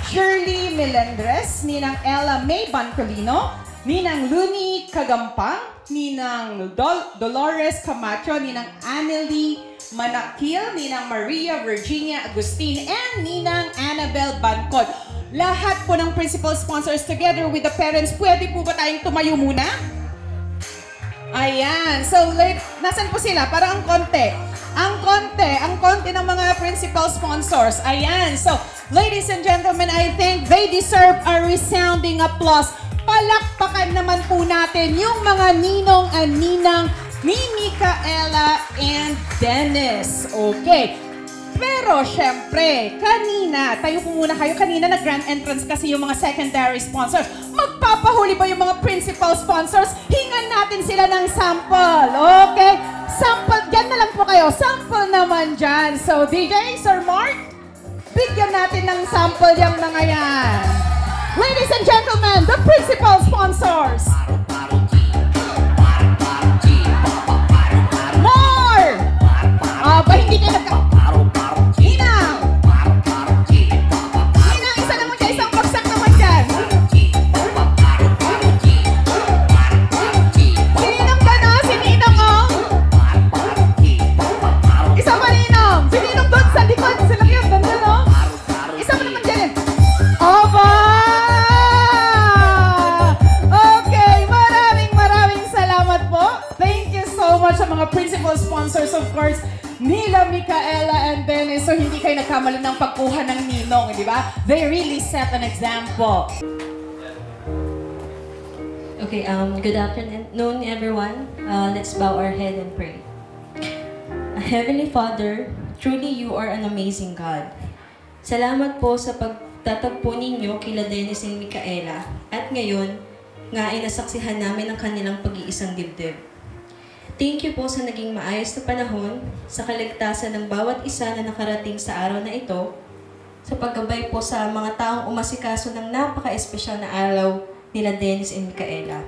Shirley Melendres, Ninang Ella May Bancolino, Ninang Luni Kagampang, Ninang Dolores Camacho, Ninang Annelie Manakil, Ninang Maria Virginia Agustin, and Ninang Annabel Bancod. Lahat po ng principal sponsors together with the parents, pwede po ba tayong tumayo muna? Ayan. So, nasan po sila? Para ang konti. Ang konti ng mga principal sponsors. Ayan. So, ladies and gentlemen, I think they deserve a resounding applause. Palakpakan naman po natin yung mga ninong and ninang ni Micaela and Dennis. Okay. Pero, syempre, tayo po muna kayo. Kanina nag-grand entrance kasi yung mga secondary sponsors. Magpapahuli ba yung mga principal sponsors? Hingan natin sila ng sample. Okay? Sample, dyan na lang po kayo. Sample naman dyan. So, DJ, Sir Mark, bigyan natin ng sample yung mga yan. Ladies and gentlemen, the principal sponsors. More! Ba hindi kayo Ninang! Ninang, isa naman dyan, isang bagsak naman dyan. Si Ninang ba na? Si Ninang, oh! Isa pa Ninang! Si Ninang doon sa likod, sa lakyan, ganda, no? Isa pa naman dyan. Aba! Sa mga principal sponsors, of course, nila Micaela and Dennis. So, hindi kayo nagkamali ng pagkuha ng ninong, di ba? They really set an example. Okay, good afternoon, everyone. Let's bow our head and pray. Heavenly Father, truly you are an amazing God. Salamat po sa pagtatagpo ninyo kila Dennis and Micaela. At ngayon, nga ay nasaksihan namin ang kanilang pag-iisang dibdib. Thank you po sa naging maayos na panahon, sa kaligtasan ng bawat isa na nakarating sa araw na ito, sa paggabay po sa mga taong umasikaso ng napaka-espesyal na araw nila Dennis and Micaela.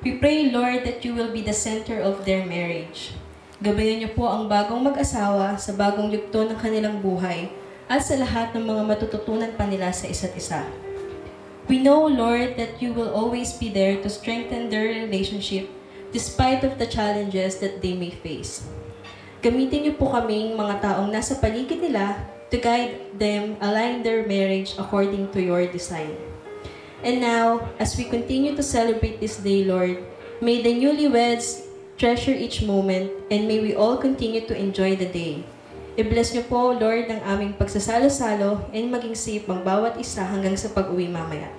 We pray, Lord, that you will be the center of their marriage. Gabayan niyo po ang bagong mag-asawa sa bagong yugto ng kanilang buhay at sa lahat ng mga matututunan pa nila sa isa't isa. We know, Lord, that you will always be there to strengthen their relationship despite of the challenges that they may face. Gamitin niyo po kaming mga taong nasa paligid nila to guide them align their marriage according to your design. And now, as we continue to celebrate this day, Lord, may the newlyweds treasure each moment and may we all continue to enjoy the day. I-bless niyo po, Lord, ang aming pagsasalo-salo and maging safe ang bawat isa hanggang sa pag-uwi mamaya.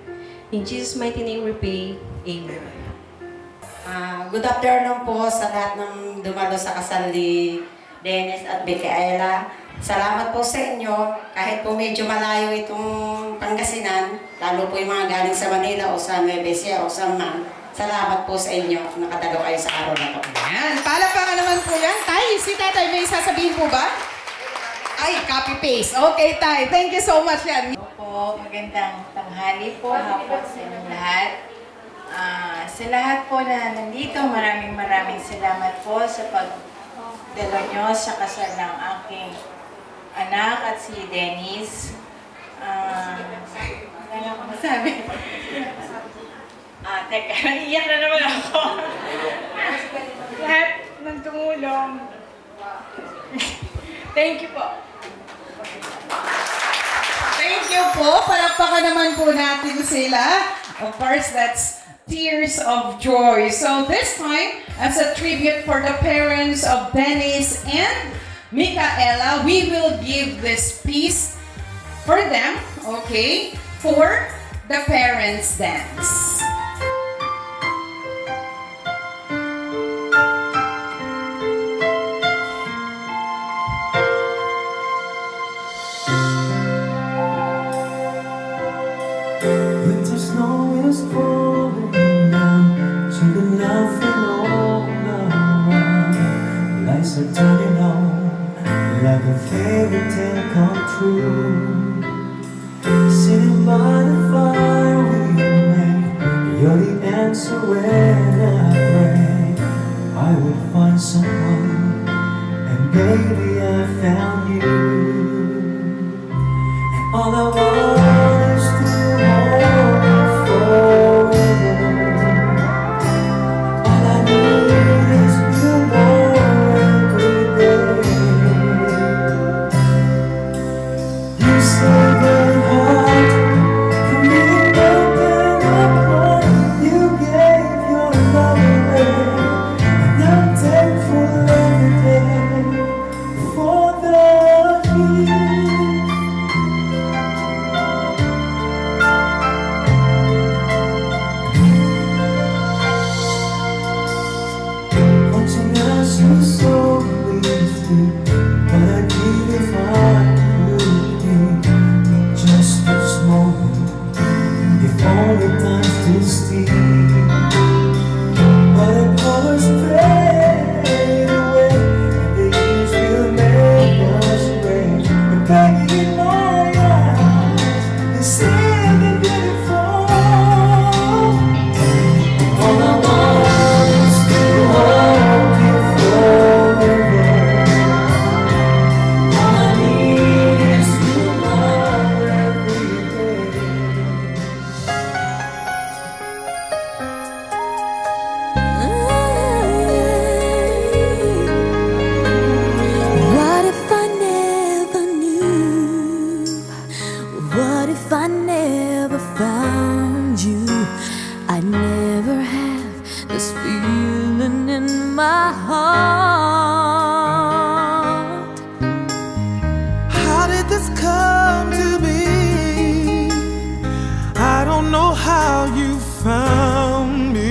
In Jesus' mighty name we pray. Amen. Good afternoon po sa lahat ng dumalo sa kasal ni Dennis at Micaela. Salamat po sa inyo. Kahit po medyo malayo itong Pangasinan, lalo po yung mga galing sa Manila o sa Nueva Ecija o sa Man. Salamat po sa inyo. Nakadalo kayo sa araw na to. Yan. Palakpakan naman po yan. Tay, si Tatay may sasabihin po ba? Ay, copy-paste. Okay, Tay. Thank you so much yan. Po, magandang tanghali po, hapon sa inyong lahat. Sa lahat po na nandito, maraming salamat po sa pagdalo nyo sa kasal ng aking anak at si Dennis. Ano ako masabi? Teka, naiiyak na naman ako. Lahat ng tumulong. Thank you po. Thank you po. Palakpakan naman po natin sila. Of course, that's tears of joy. So this time, as a tribute for the parents of Dennis and Micaela, we will give this piece for them, okay, for the parents' dance. Winter snow is falling down, children laughing all around. Lights are turning on like a fairy tale come true. Sitting by the fire we made, you're the answer when I pray. I would find someone, and baby I found you. And all I want is to hold you forever. All I need is you more every day. You saved my heart from being broken apart. You gave your love away, and I'm thankful every day for the gift. Watching us was so easy, but I'd give if I could be just this moment, if only time stood still. But the colors fade away, the years will make us gray. But baby, in my eyes, they say they're beautiful. All I want is to hold you forever. All I need is you more every day. What if I never knew? What if I never found you? I never have this feeling in my heart. How did this come to be? I don't know how you found me,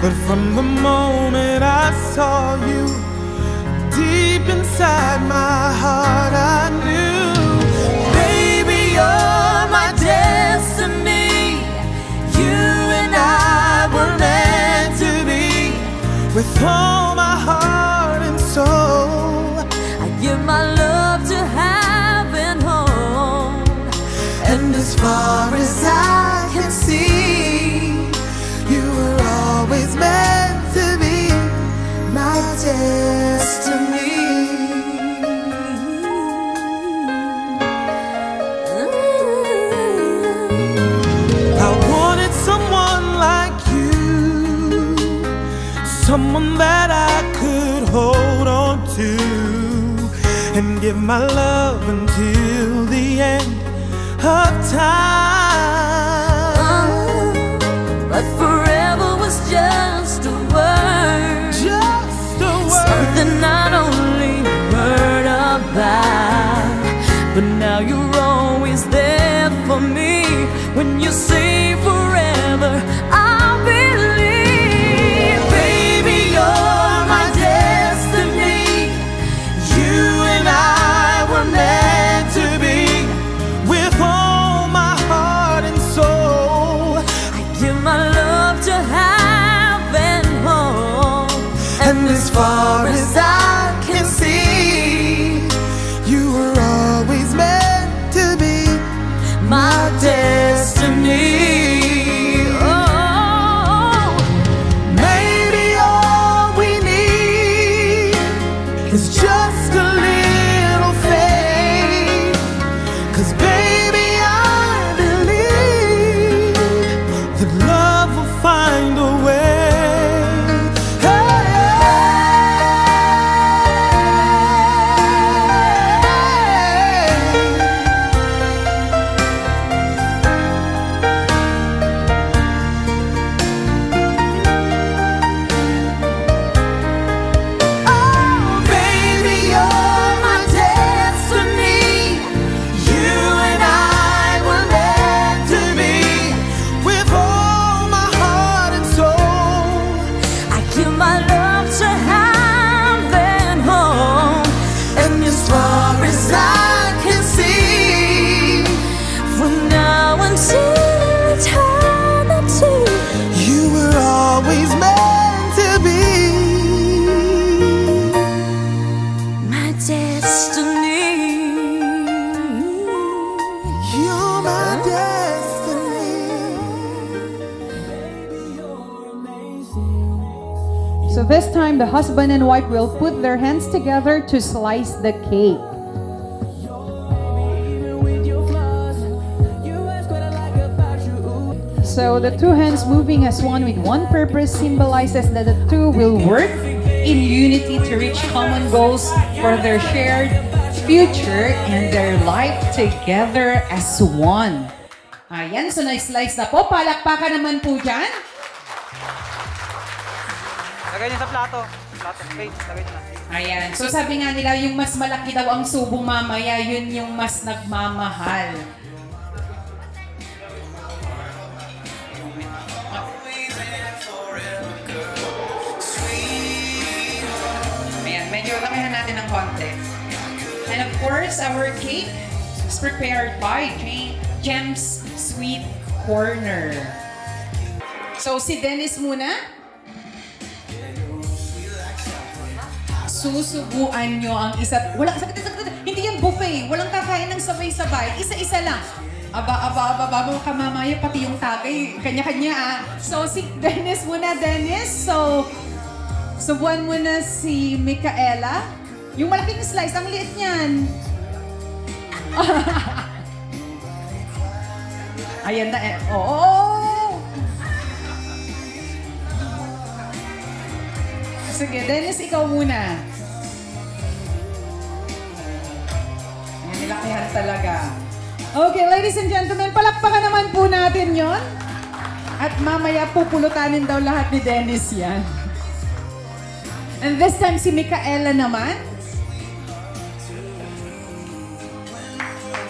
but from the moment I saw you, deep inside my heart I knew, baby, you're my destiny. You and I were meant to be. With all my heart and soul, I give my love to heaven home. and as far as I can see, you were always meant to be my destiny. I wanted someone like you, someone that I could hold on to and give my love until the end of time. But forever was just a word, just a word, something not only heard of. It's just a little faith. 'Cause baby, I believe that love will find a way. So this time, the husband and wife will put their hands together to slice the cake. So the two hands moving as one with one purpose symbolizes that the two will work in unity to reach common goals for their shared future and their life together as one. Ayan, so na-slice na po. Palakpakan naman po dyan. Lagay niya sa plato. Wait, lagay niya na. Ayan. So sabi nga nila, yung mas malaki daw ang subo mamaya, yun yung mas nagmamahal. Ayan, medyo lamihan natin ng konti. And of course, our cake is prepared by Gem's Sweet Corner. So si Dennis muna. Susubuan nyo ang isa't... Hindi yan buffet. Walang kakain ng sabay-sabay. Isa-isa lang. Aba, baka mamaya pati yung tagay. Kanya-kanya ah. So, si Dennis muna, Dennis. So, subuan mo na si Micaela. Yung malaking slice, ang liit niyan. Ayan na eh. Oo! Sige, Dennis, ikaw muna. Ayan, nilakihan talaga. Okay, ladies and gentlemen, palakpakan naman po natin yon. At mamaya pupulutanin daw lahat ni Dennis yan. And this time, si Micaela naman.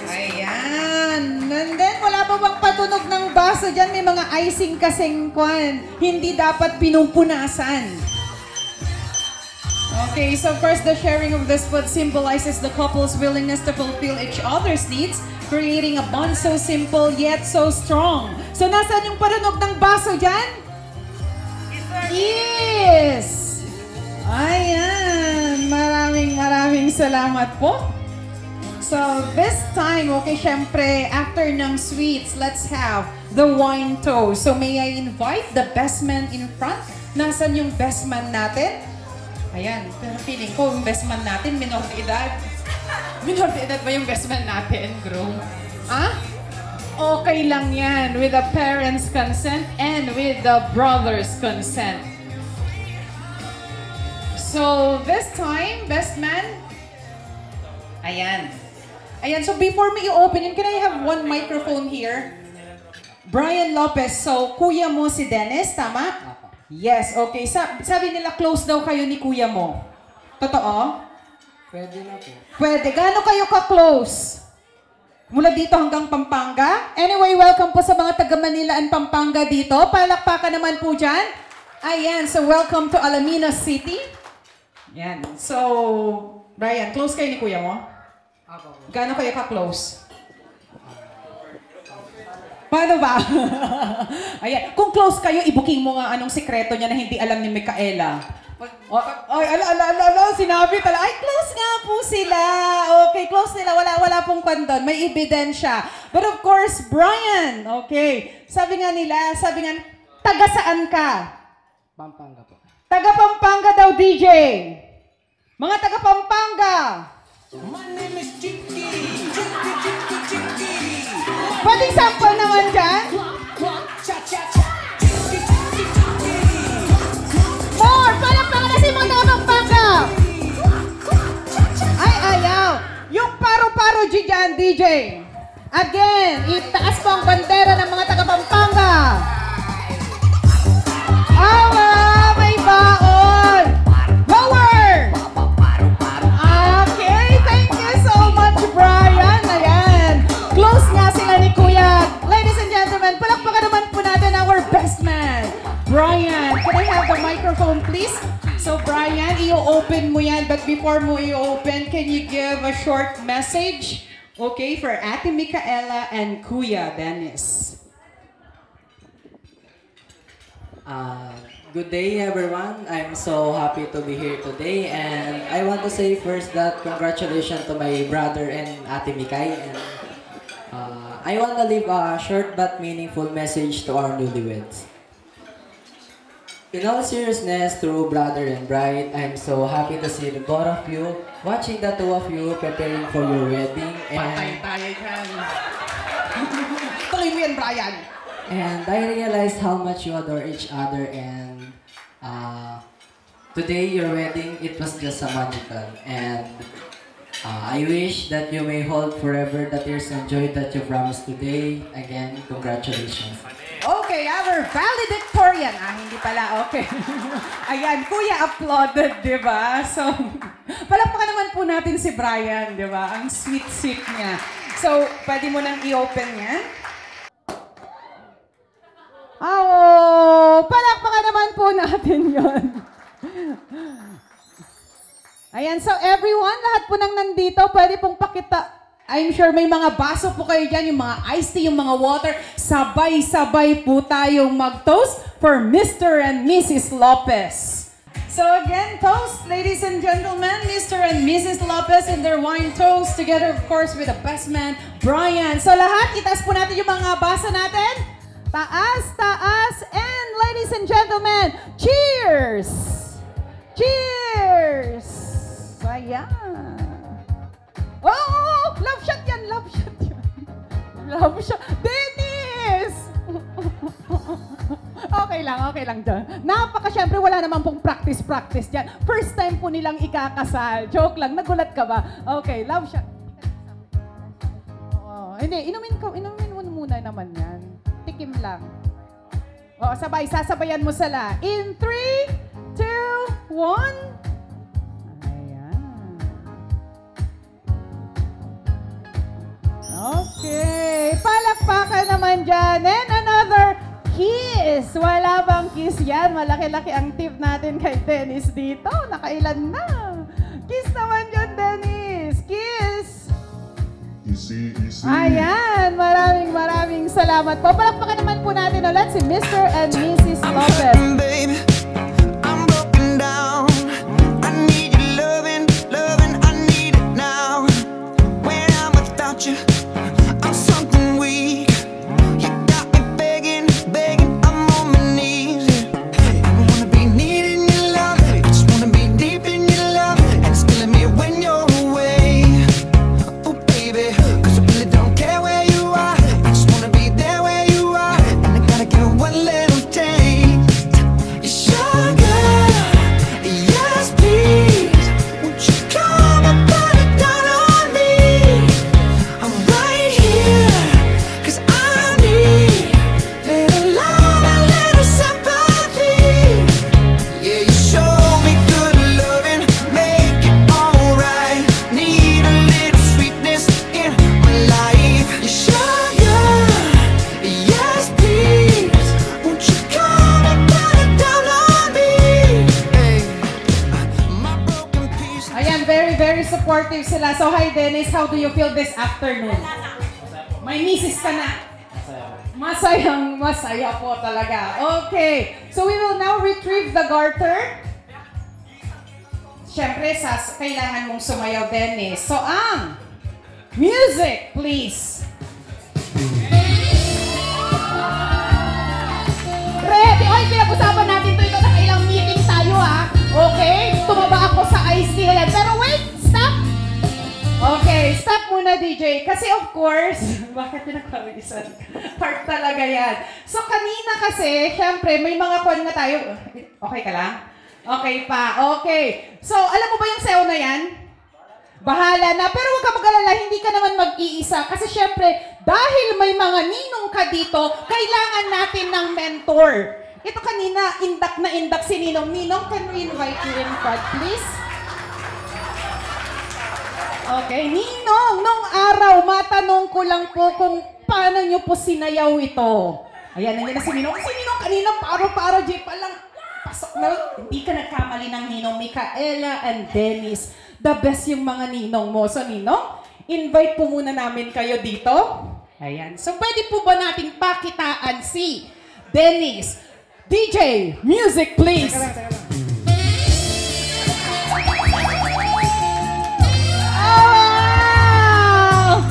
Ayan. And then, wala pa bang patunog ng baso dyan? May mga icing kasing kwan. Hindi dapat pinupunasan. Okay, so of course, the sharing of this food symbolizes the couple's willingness to fulfill each other's needs, creating a bond so simple yet so strong. So, nasaan yung parunog ng baso dyan? Yes! Ayan! Maraming salamat po. So, this time, okay, syempre, after ng sweets, let's have the wine toast. So, may I invite the best man in front? Nasaan yung best man natin? Ayan, pero feeling ko yung best man natin, minor de edad. Minor de edad ba yung best man natin, groom? Ah? Okay lang yan, with the parents' consent and with the brother's consent. So, this time, best man, ayan. Ayan, so before me i-open yun, can I have one microphone here? Brian Lopez, so kuya mo si Dennis, tama? Yes, okay. Sabi nila close daw kayo ni kuya mo. Totoo? Pwede na po. Pwede. Gaano kayo ka-close? Mula dito hanggang Pampanga? Anyway, welcome po sa mga taga Manila and Pampanga dito. Palakpakan naman po dyan. Ayan, so welcome to Alamina City. Yan. So, Brian, close kayo ni kuya mo? Gaano kayo ka-close? Paano ba? Ayan. Kung close kayo, i-booking mo nga anong sikreto niya na hindi alam ni Micaela. Sinabi talaga. Ay, close nga po sila. Okay, close nila. Wala pong kondon. May ebidensya. But of course, Brian, okay. Sabi nga, taga saan ka? Pampanga po. Taga Pampanga daw, DJ. Mga taga Pampanga. Pwedeng sample naman dyan. More! Palakpakan na si mga taga Pampanga. Ay, ayaw. Yung paro-paro dyan, DJ. Again, itaas po ang bandera ng mga taga Pampanga. Awa, may baon. Lower. Okay, thank you so much, Brian. Ayan. Close nga sila ni Kuya. Ladies and gentlemen, palakpakan naman po natin our best man, Brian. Can I have the microphone, please? So, Brian, i-open mo yan. But before mo i-open, can you give a short message? Okay, for Ate Micaela and Kuya Dennis. Good day, everyone. I'm so happy to be here today, and I want to say first that congratulations to my brother and Ate Mikay. And I want to leave a short but meaningful message to our newlyweds. In all seriousness, through brother and bride, I'm so happy to see the both of you, watching the two of you preparing for your wedding. And tuloy mo yan, Brian. And I realized how much you adore each other, and today your wedding, it was just a magical. And I wish that you may hold forever the tears and joy that you promised today. Again, congratulations. Okay, our valedictorian. Hindi pala. Okay. Ayan, Kuya applauded, di ba? So, palakpakan naman po natin si Brian, di ba? Ang sweet-sweet niya. So, pwede mo nang i-open yan. Oh, palakpakan naman po natin yon. Ayan, so everyone, lahat po nang nandito, pwede pong pakita. I'm sure may mga baso po kayo dyan, yung mga iced tea, yung mga water. Sabay-sabay po tayong mag-toast for Mr. and Mrs. Lopez. So again, toast, ladies and gentlemen, Mr. and Mrs. Lopez in their wine toast, together of course with the best man, Brian. So lahat, itaas po natin yung mga baso natin. Taas, taas, and ladies and gentlemen, cheers! Cheers! Ayan. Oh, love shot yan, love shot yan. Love shot. Dennis! Okay lang dyan. Syempre wala naman pong practice dyan. First time po nilang ikakasal. Joke lang, nagulat ka ba? Okay, love shot. Hindi, inumin mo muna naman yan. Tikim lang. Sasabayan mo sila. In 3, 2, 1. Okay. Palakpakan naman dyan. And another kiss. Wala bang kiss yan? Malaki-laki ang tip natin kay Dennis dito. Nakailan na. Kiss naman dyan, Dennis. Kiss. Easy. Ayan. Maraming salamat po. Palakpakan naman po natin ulit si Mr. and Mrs. Lopez. Baby, I'm broken down. I need your loving, I need it now. When I'm without you, I'm something weak. You got me begging, I'm on my knees. I don't wanna be needing your love, I just wanna be deep in your love. And it's killing me when you're away. Oh baby, 'cause I really don't care where you are, I just wanna be there where you are. And I gotta get one little taste. You're sugar, yes please. Won't you come and put it down on me? I'm right here, 'cause I need little love and little sympathy. Yeah, you show me good loving, make it alright. Need a little sweetness in my life. You sugar, yes please. Won't you come and put it down on me? Hey, my broken piece. Ayan, very supportive sila. So, hi Dennis, how do you feel this afternoon? May misis ka na. Masaya po talaga. Okay, so we will now retrieve the garter. Siyempre, kailangan mong sumayaw, Dennis. So, ang music, please. Ready? Oy, pinag-usapan natin ito. Nakailang meeting tayo, ha? Okay? Tumaba ako sa I still am. Pero wait, stop! Okay, stop muna DJ. Kasi of course, bakit pinagpawisan? Part talaga yan. So kanina kasi, syempre, may mga kwan na tayo. Okay ka lang? Okay pa, okay. So, alam mo ba yung sayo na yan? Bahala na. Pero huwag ka mag-alala, hindi ka naman mag-iisa. Kasi syempre, dahil may mga ninong ka dito, kailangan natin ng mentor. Ito kanina, indak na indak si Ninong. Ninong, can we invite you in front, please? Okay, Ninong, nung araw, matanong ko lang po kung paano nyo po sinayaw ito. Ayan, nandiyan na si Ninong. Si Ninong kanina, paro-paro, Jay, palang pasok na. Hindi ka nagkamali ng Ninong, Micaela and Dennis. The best yung mga Ninong mo. So, Ninong, invite po muna namin kayo dito. Ayan. So, pwede po ba nating pakitaan si Dennis? DJ, music please! Oh!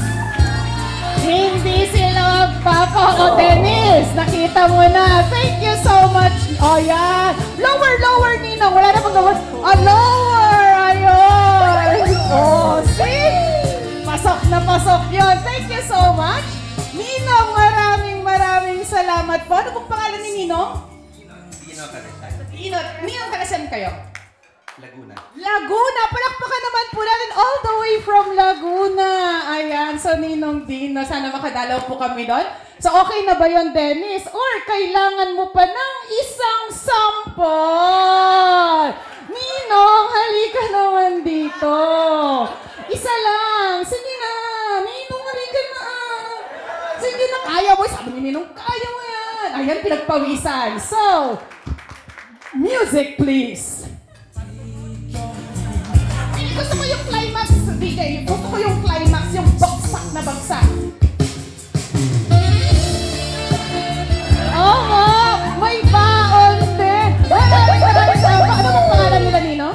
Hindi sila magpapa o Dennis! Nakita mo na! Thank you so much! O yan! Lower, lower, Ninong! Wala na pang lower! Lower! Ayun! Oh, see? Pasok na pasok yun! Thank you so much! Ninong, maraming salamat po. Ano pong pangalan ni Ninong? Ninong, taga-saan kayo? Laguna. Laguna! Palakpakan naman po natin all the way from Laguna. Ayan, so Ninong Dino, sana makadalaw po kami doon. So okay na ba yun, Dennis? Or kailangan mo pa ng isang sample? Ninong, halika naman dito. Isa lang. Sige na. Ninong, halika na. Sige na, kaya mo. Sabi ni Ninong, kaya mo yan. Ayan, pinagpawisan. So, music please. Gusto ko yung climax, DJ. Gusto ko yung climax, yung bagsak na bagsak. Oo, may baon din. Ano bang pangalan nila, Nino?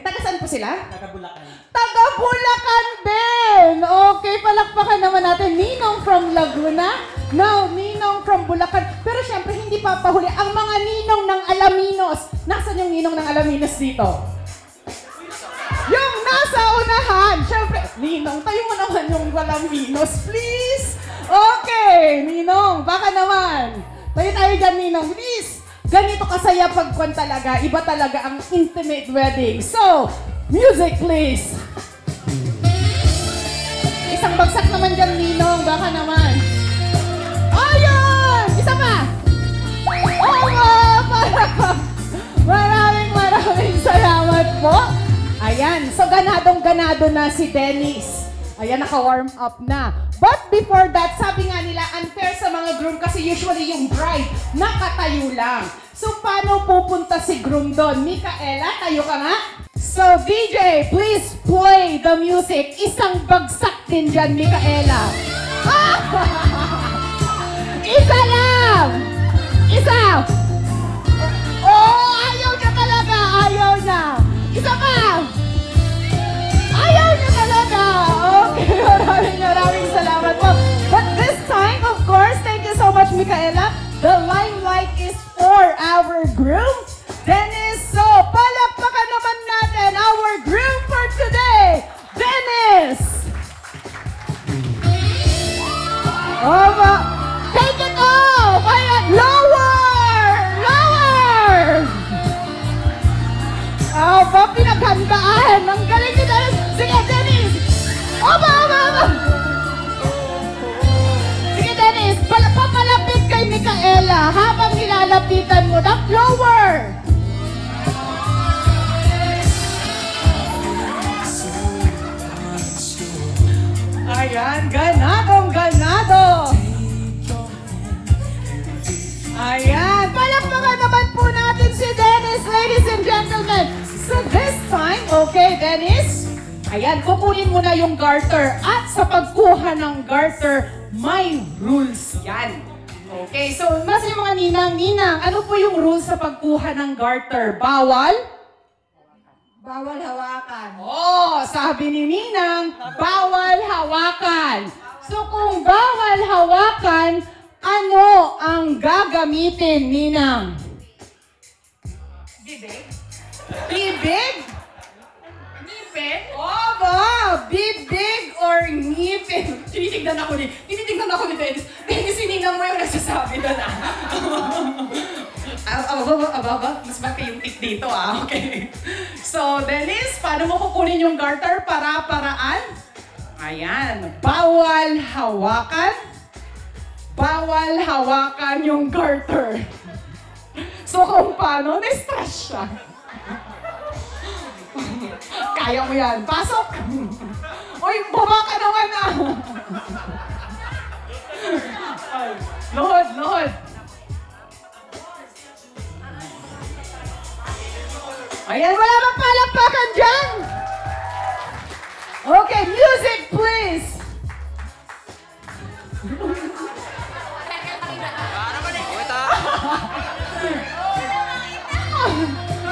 Taga saan po sila? Taga Bulacan. Taga Bulacan din! Okay, palakpakan naman natin. Ninong from Laguna. Now, Ninong from Bulacan. Pero syempre, hindi papahuli. Ang mga Ninong ng Alaminos. Nasaan yung Ninong ng Alaminos dito? Yung nasa unahan. Syempre, Ninong, tayo mo naman yung Alaminos, please. Okay, Ninong, baka naman. Tayo dyan, Ninong, please. Ganito kasaya pagkwan talaga. Iba talaga ang intimate wedding. So, music please. Isang bagsak naman dyan, Ninong. Baka naman. Ayun! Isa pa! Oo nga! Maraming salamat po. Ayan. So, ganadong-ganado na si Dennis. Ayan, naka-warm up na. But before that, sabi nga nila, unfair sa mga groom kasi usually yung bride nakatayo lang. So, paano pupunta si groom doon? Micaela, tayo ka nga? So, DJ, please play the music. Isang bagsak din dyan, Micaela. Isa lang! Isa! Oh, ayaw niya talaga! Ayaw niya! Isa pa! Ayaw niya talaga! Okay, maraming salamat po. But this time, of course, thank you so much, Micaela. The limelight is for our groom, Dennis. So, palakpakan naman natin our groom for today, Dennis! Take it off! Ayan, lower! Lower! Pinaghandaan! Ang galing ni Dennis! Sige, Dennis! Oba! Sige, Dennis! Papalapit kay Micaela habang nilalapitan mo. That lower! Ayan, ganadong-ganado! Ayan, palakpakan naman po natin si Dennis, ladies and gentlemen. So this time, okay, Dennis? Ayan, kukunin mo na yung garter. At sa pagkuha ng garter, may rules yan. Okay, so mas yung mga ninang, ano po yung rules sa pagkuha ng garter? Bawal? Bawal hawakan. Oh, sabi ni Ninang, bawal hawakan. So kung bawal hawakan, ano ang gagamitin, Ninang? Bibig? Bibig? ngipin? Oba! Bibig or ngipin? Tinitignan ako ni Dennis. Dennis, sininang mo yung nagsasabi doon Aba, mas mati yung tik dito okay. So, Dennis, paano mo kukunin yung garter? Para-paraan? Ayan, bawal hawakan. Bawal hawakan yung garter. So, kung paano, na-stress siya. Kaya mo yan. Pasok! Uy, baba ka naman Lohod. Ayan, wala bang palakpakan dyan? Okay, music please!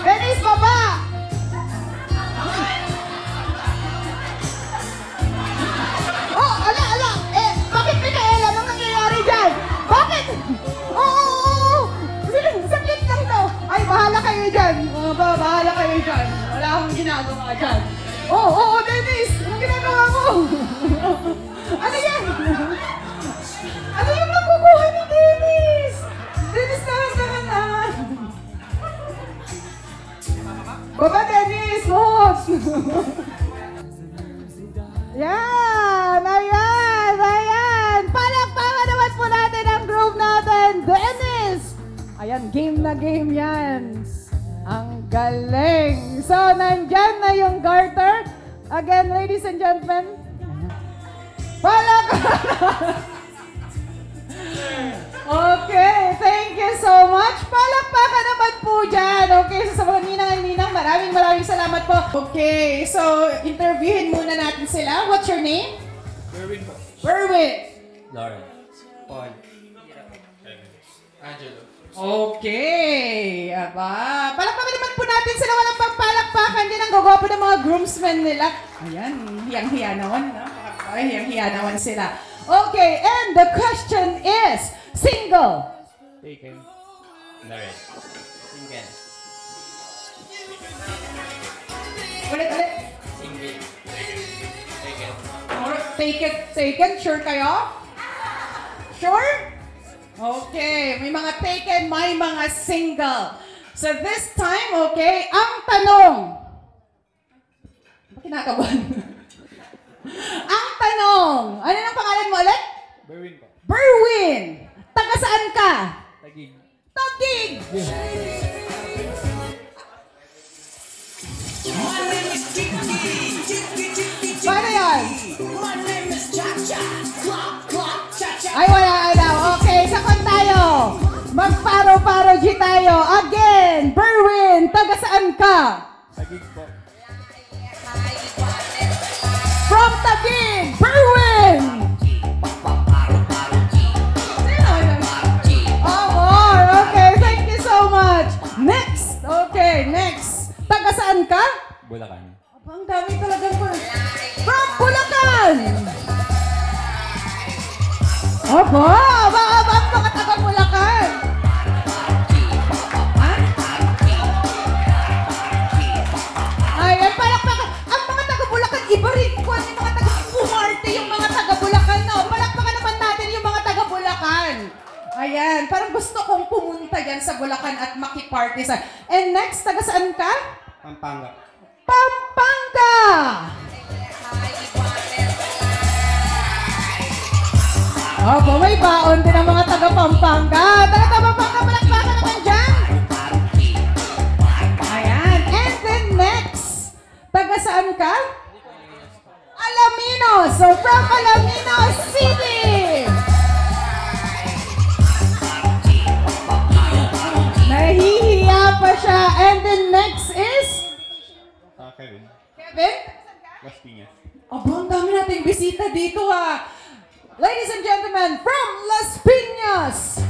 Dennis, baba! Oh, ala! Bakit Micaela? Anong nangyayari dyan? Bakit? Saglit lang to. Ay, bahala kayo dyan. Bahala kayo dyan. Wala akong ginagawa dyan. Dennis! Anong ginagawa mo? Ano yan? Ano yung makukuha ni Dennis? Dennis, naman. Baba, Dennis! Huwag! Ayan! Palakpakan naman po natin ang group natin, Dennis! Ayan, game na game yan. Ang galing! So, nandyan na yung garter. Again, ladies and gentlemen. Palakpakan! Okay, thank you so much. Palakpakan naman po dyan. Okay, so sa mga ninang, maraming salamat po. Okay, so interviewin muna natin sila. What's your name? Berwin po. Berwin. Lauren. Paul. Angelo. Okay, aba. Palakpakan naman po natin sila. Walang pagpalakpakan din ang gagwapo ng mga groomsmen nila. Ayan, hiyang-hiya naman. Hiyang-hiya naman sila. Okay, and the question is, single. Taken. Married. Single. Ulit. Single. Taken. Taken, sure kayo? Sure? Okay, may mga taken, may mga single. So this time, okay, ang tanong. Bakit kinakabahan? Ang tanong, ano nang pangalan mo ulit? Berwin po. Berwin! Taga saan ka? Taguig. Taguig! Paano yan? Ay, wala daw. Okay, sakot tayo. Magparo-paro-G tayo. Again, Berwin, taga saan ka? Taguig po. From Taguig, Berwin! Oh, more. Okay, thank you so much. Next. Okay, next. Taga saan ka? Bulacan. Ang dami talagang from Bulacan! Opo, baka mga taga Bulacan. Ayan, palakpakan. Ang mga taga Bulacan, iba rin ko. Yung mga taga Umarte, yung mga taga Bulacan. No? Palakpakan naman natin yung mga taga Bulacan. Ayan, parang gusto kong pumunta dyan sa Bulacan at makiparty sa. And next, taga saan ka? Pampanga. Pampanga! Opo, may baon din ang mga taga Pampanga. Taga Pampanga, palakpakan naman dyan. Ayan. And then next, taga saan ka? Alaminos. So from Alaminos City. Nahihiya pa siya. And then next is? Kevin. Kevin? Las Piñas. Aba, ang dami nating bisita dito Ladies and gentlemen, from Las Piñas.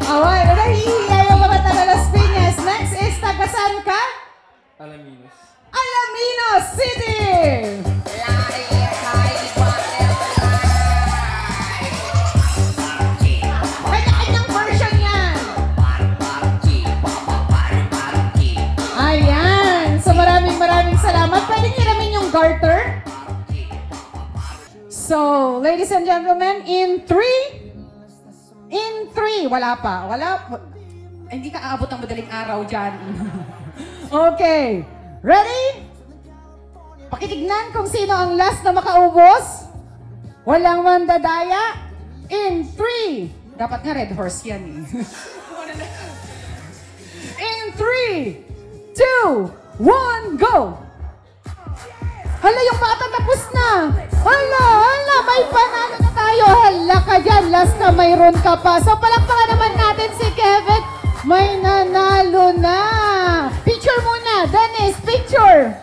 Alright, nahihiya yung mga taga Las Piñas. Next is, taga saan ka? Alaminos. Alaminos City! Kanya-kanyang version yan. So, ladies and gentlemen, in 3, wala pa. Hindi ka aabot ng madaling araw dyan. Okay. Ready? Pakitignan kung sino ang last na makaubos. Walang mandadaya. In 3. Dapat nga red horse yan eh. In 3, 2, 1, go! Hala, yung bata tapos na! Hala, may panalo na tayo! Hala ka dyan, last na mayroon ka pa. So, palakpakan naman natin si Kevin. May nanalo na! Picture muna, Dennis, picture!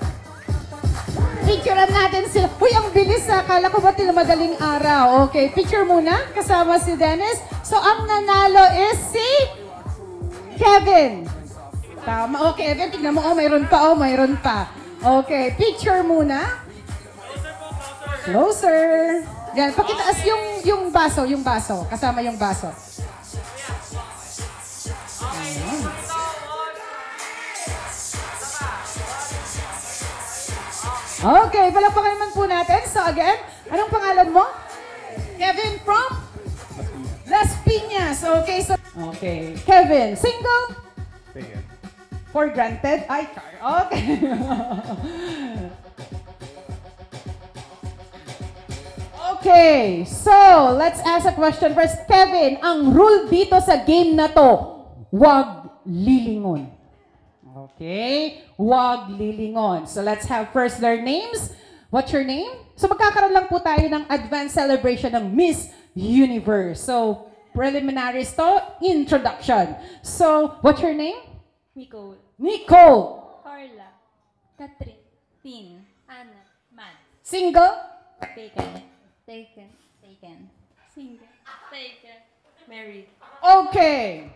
Picturean natin sila. Uy, ang bilis ha. Kala ko ba madaling araw? Okay, picture muna. Kasama si Dennis. So, ang nanalo is si Kevin. Tama. Oh, Kevin, tignan mo. Oh, mayroon pa. Okay, picture muna. Closer. Yan, pakitaas yung baso. Kasama yung baso. Okay, palakpakan naman po natin. So again, anong pangalan mo? Kevin from? Las Piñas. Okay, Kevin, single? Taken. For granted? Ay, okay. Okay, so let's ask a question first. Kevin, ang rule dito sa game na to, wag lilingon. Okay? Wag lilingon. So let's have first their names. What's your name? So magkakaroon lang po tayo ng advanced celebration ng Miss Universe. So preliminaries to, introduction. So what's your name? Nicole. Carla. Catherine. Tin. Anna. Mad. Single? Taken. Single. Taken. Married. Okay.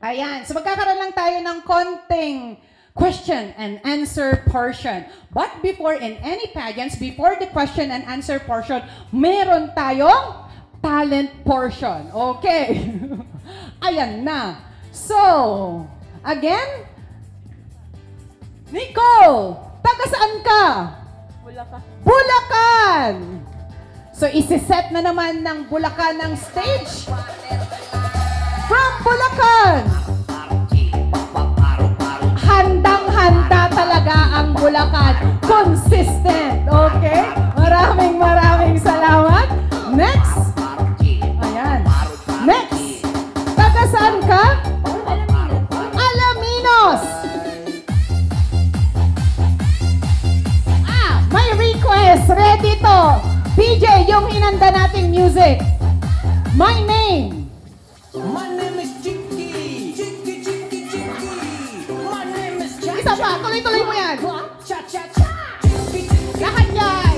Ayan. So magkakaroon lang tayo ng konting question and answer portion. But before in any pageants, before the question and answer portion, meron tayong talent portion. Okay. Ayan na. So, again, Nicole, taga saan ka? Bulacan. So, isi-set na naman ng Bulacan ng stage. From Bulacan. Handang-handa talaga ang Bulacan. Consistent. Okay? Maraming salamat. Next. Ayan. Next. Taga saan ka? Alaminos. May request. Ready to. DJ, yung inanda nating music. My name. My name is Chicky. My name is Chicky. Isa pa, tuloy-tuloy mo yan. Lahat yan.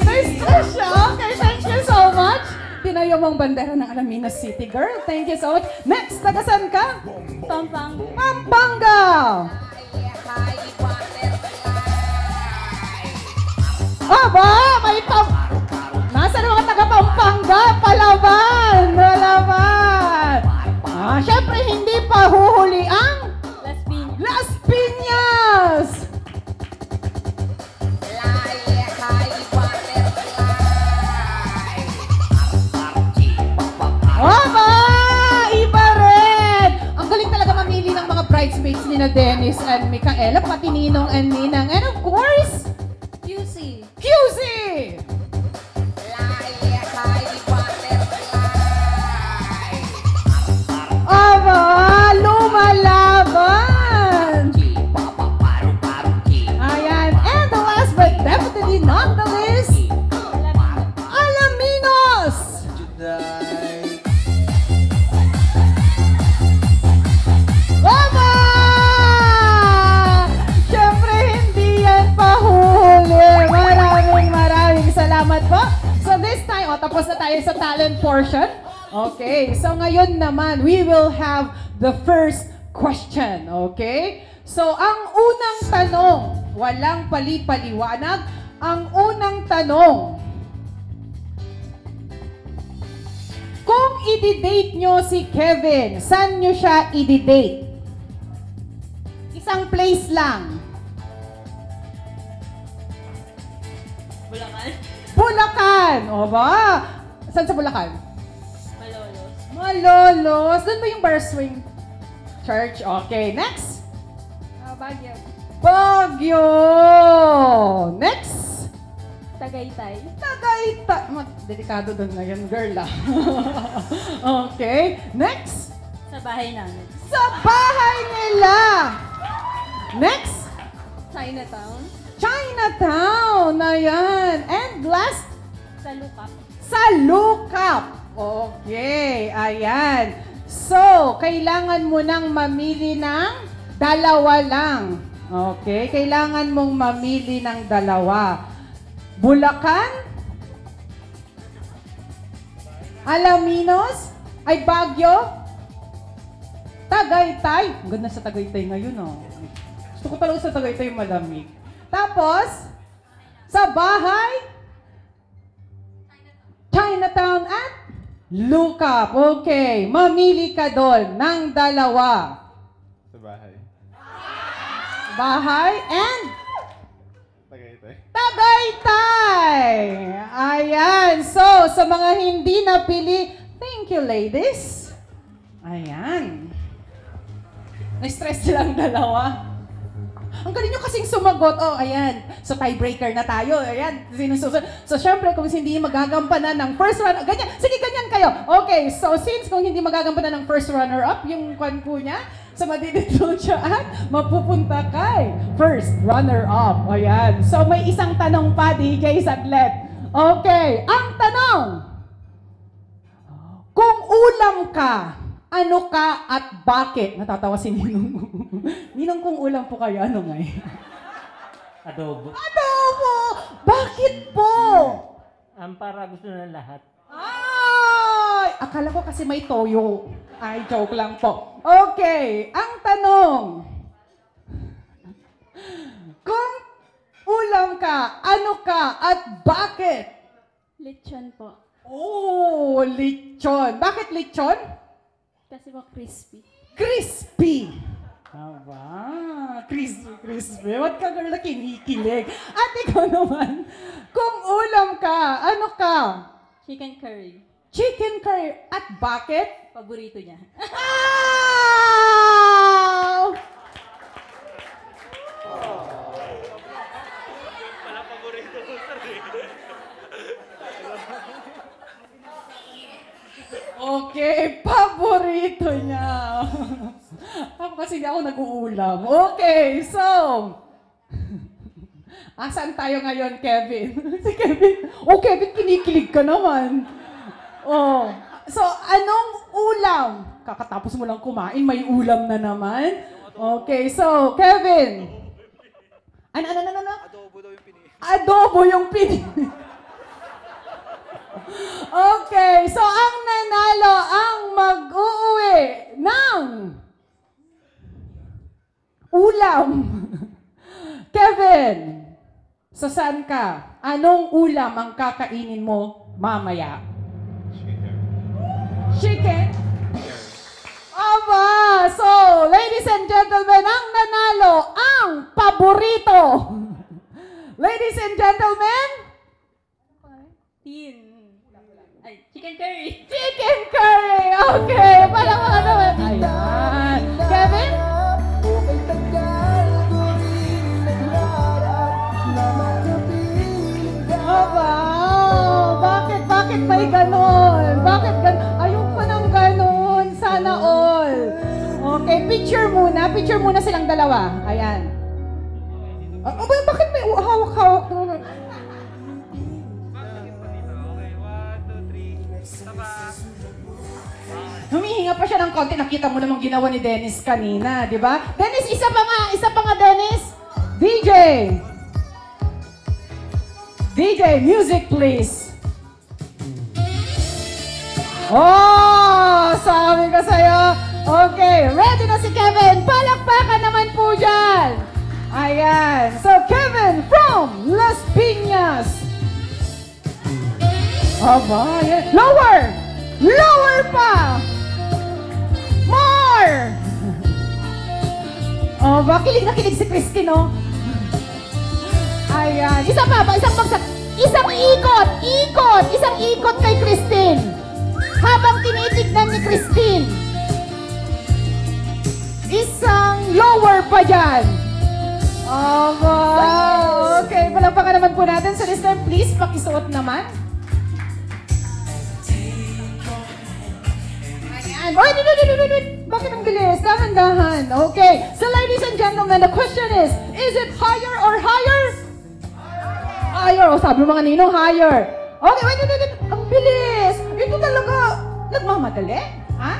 Nice stress siya. Okay, thank you so much. Tinayo mong bandera ng Alaminos City, girl. Thank you so much. Next, taga saan ka? Pampanga. Aba, nasa mga taga Pampanga? Palaban. Syempre, hindi pa huhuli ang Las Piñas. Aba, iba rin. Ang galing talaga mamili ng mga bridesmaids ni na Dennis and Micaela, pati Ninong and Ninang. And of course, QC! Aba, lumalaban! Ayan. And the last but definitely not the least, Alaminos! Aba! Siyempre, hindi yan pahuli. Maraming salamat po. So this time, tapos na tayo sa talent portion. Okay, so ngayon naman, we will have the first question. Okay? So ang unang tanong, walang pali-paliwanag. Ang unang tanong, kung i-date nyo si Kevin, saan nyo siya i-date? Isang place lang. Bulacan. Bulacan! O ba? Saan sa Bulacan? Malolos. Malolos. Doon ba yung Bar Swing Church? Okay, next. Baguio. Baguio! Next. Tagaytay. Tagaytay. Delikado doon na yan, girl ah. Okay, next. Sa bahay namin. Sa bahay nila. Next. Chinatown. Chinatown. Ayan. And last. Sa Lukap. Sa Lukap. Okay. Ayan. So, kailangan mo nang mamili ng dalawa lang. Okay? Kailangan mong mamili ng dalawa. Bulacan? Alaminos? Ay, Baguio? Tagaytay? Ang ganda sa Tagaytay ngayon, oh. Gusto ko talaga sa Tagaytay malamig. Tapos, sa bahay? Chinatown at Lukap. Okay. Mamili ka doon ng dalawa. Sa bahay. Bahay and Tagaytay. Tagaytay! Ayan. So, sa mga hindi napili, thank you, ladies. Ayan. Na-stress silang dalawa. Ang galing nyo kasing sumagot. Oh, ayan. So, tiebreaker na tayo. Ayan. So, syempre, kung hindi magagampanan ng first runner, ganyan. Sige, ganyan kayo. Okay. So, since kung hindi magagampanan ng first runner-up, yung kwan po niya, so, madidito siya at mapupunta kay first runner-up. Ayan. So, may isang tanong pa, DJ Saglet. Okay. Ang tanong, kung ulam ka, ano ka at bakit? Natatawa si Ninong. Ninong, kung ulam po kayo, ano nga eh? Adobo. Adobo! Bakit po? Para gusto na lahat. Ay! Akala ko kasi may toyo. Ay, joke lang po. Okay, ang tanong. Kung ulam ka, ano ka at bakit? Lechon po. Oh, lechon. Bakit lechon? Kasi po crispy. Crispy! Aba, crispy. Ba't ka girl na kinikilig? At ikaw naman, kung ulam ka, ano ka? Chicken curry. Chicken curry. At bakit? Paborito niya. Wow! Okay, paborito niya. Ako kasi hindi ako nag-uulam. Okay, so, asan tayo ngayon, Kevin? Si Kevin, oh Kevin, kinikilig ka naman. Oh, so, anong ulam? Kakatapos mo lang kumain, may ulam na naman. Okay, so, Kevin. Ano? Adobo daw yung pinili. Adobo yung pinili. Okay, so ang nanalo ang mag-uuwi ng ulam. Kevin, so saan ka? Anong ulam ang kakainin mo mamaya? Chicken? Aba! So, ladies and gentlemen, ang nanalo ang paborito. Ladies and gentlemen, Chicken curry. Chicken curry! Okay, parang mga naman. Ayan. Kevin? Aba! Bakit may ganon? Bakit ganon? Ayun pa ng ganon. Sana all. Okay, picture muna silang dalawa. Ayan. Bakit may hawak-hawak doon? Humihinga pa siya ng konti. Nakita mo namang ginawa ni Dennis kanina, di ba? Dennis, isa pa nga, Dennis. DJ, music please. Oh, sabi ko sa'yo. Okay, ready na si Kevin. Palakpakan naman po dyan. Ayan. So, Kevin from Las Piñas. Aba, yan. Lower pa. More! Oh, ba? Kilig na kilig si Christy, no? Ayan. Isa pa ba? Isang bagsak. Isang ikot, isang ikot kay Christine. Habang tinitignan ni Christine. Isang lower pa dyan. Oh, wow. Okay, palagpakan naman po natin. So this time, please, pakisuot naman. Ayan. Oh, bakit ang bilis? Dahan-dahan. Okay. So ladies and gentlemen, the question is it higher or higher? Higher. O, sabi mga ninong, higher. Okay, wait. Ang bilis. Ito talaga, nagmamadali. Ha?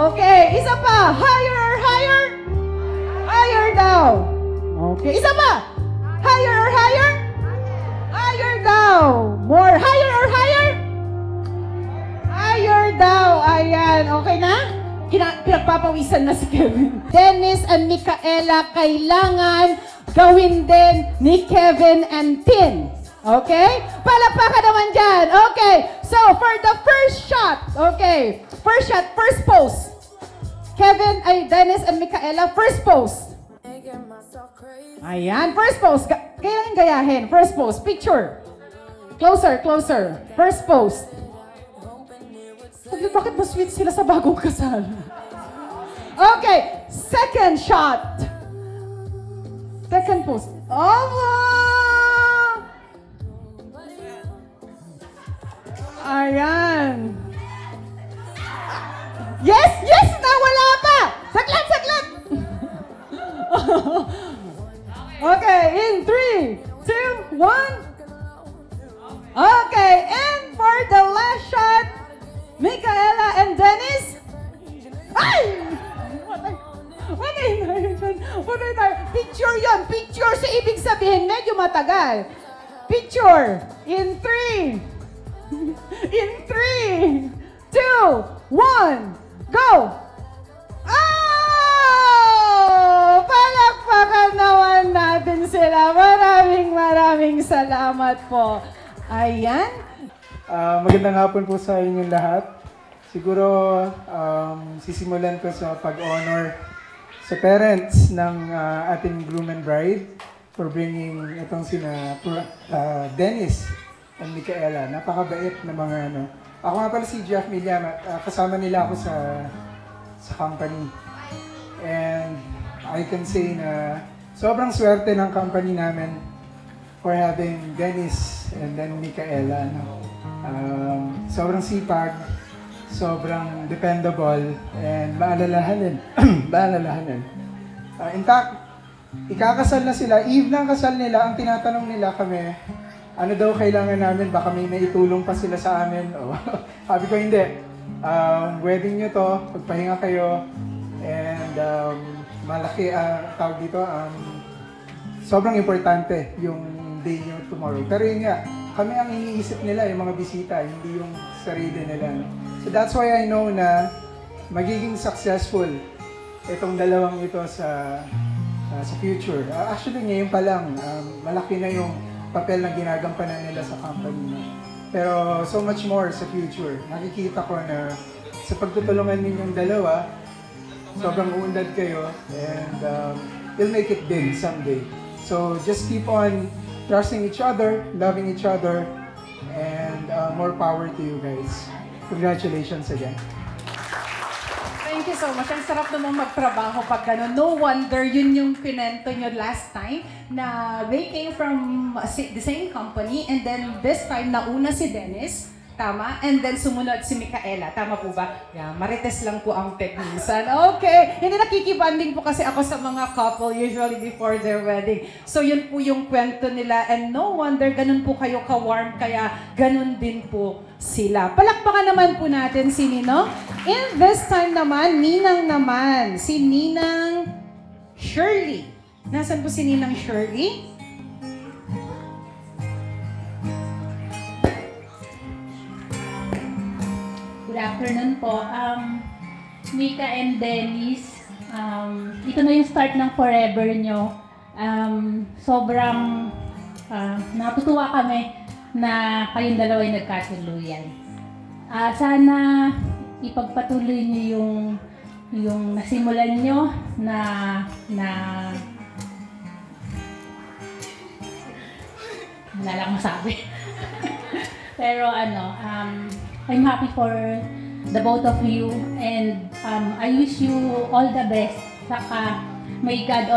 Okay, isa pa. Higher or higher? Higher daw. Okay, isa pa. Higher or higher? Higher daw. More. Higher or higher? Higher daw. Ayan. Okay na? Pinagpapawisan na si Kevin. Dennis and Micaela kailangan gawin din ni Kevin and Tin. Okay? Palakpakan naman dyan. Okay. So, for the first shot. Okay. First shot, first pose. Kevin, Dennis and Micaela, first pose. Ayan, first pose. Kailangan gayahin. First pose. Picture. Closer. First pose. Bakit ba sweet sila sa bagong kasal? Okay. Second shot. Second pose. Ayan. Yes! Nawala pa! Saglit! Okay, in 3, 2, 1. Okay, and for the last shot, Micaela and Dennis. Ay! Patay tayo. Picture yun. Picture sa ibig sabihin, medyo matagal. Picture. In 3, 2, 1, go! Palakpakan naman natin sila. Maraming salamat po. Ayan. Magandang hapon po sa inyong lahat. Siguro sisimulan ko sa pag-honor sa parents ng ating groom and bride for bringing itong sina Dennis and Micaela. Napakabait na mga ano. Ako nga pala si Jeff Milliam at kasama nila ako sa company. And I can say na sobrang swerte ng company namin for having Dennis and then Micaela. No? Sobrang sipag, sobrang dependable, and maalalahanin. In fact, ikakasal na sila, eve ng kasal nila, ang tinatanong nila kami, ano daw kailangan namin, baka may naitulong pa sila sa amin. Sabi ko, hindi. Wedding nyo to, pagpahinga kayo, and malaki, tawag dito, sobrang importante yung day nyo tomorrow. Pero yun nga, kami ang iniisip nila, yung mga bisita, hindi yung sarili nila. So that's why I know na magiging successful itong dalawang ito sa future. Actually, ngayon pa lang, malaki na yung papel na ginagampanan nila sa company. Pero so much more sa future. Nakikita ko na sa pagtutulungan ninyong dalawa, sobrang uunlad kayo, and you'll make it big someday. So just keep on trusting each other, loving each other, and more power to you guys. Congratulations again. Thank you so much. Ang sarap namang magtrabaho pag gano'n. No wonder yun yung pinento nyo last time na they came from the same company, and then this time nauna si Dennis. Tama? And then sumunod si Micaela. Tama po ba? Yeah, marites lang po ang technician. Okay. Hindi, nakikibanding po kasi ako sa mga couple usually before their wedding. So yun po yung kwento nila, and no wonder ganun po kayo ka-warm, kaya ganun din po sila. Palakpakan naman po natin si Ninong. And this time naman, Ninang naman. Si Ninang Shirley. Nasaan po si Ninang Shirley? Good afternoon po. Mika and Dennis, ito na yung start ng forever nyo. Sobrang natutuwa kami na kayong dalawa ay nagkatuluyan. Sana ipagpatuloy nyo yung nasimulan nyo na wala lang masabi. Pero I'm happy for the both of you and I wish you all the best. Saka may God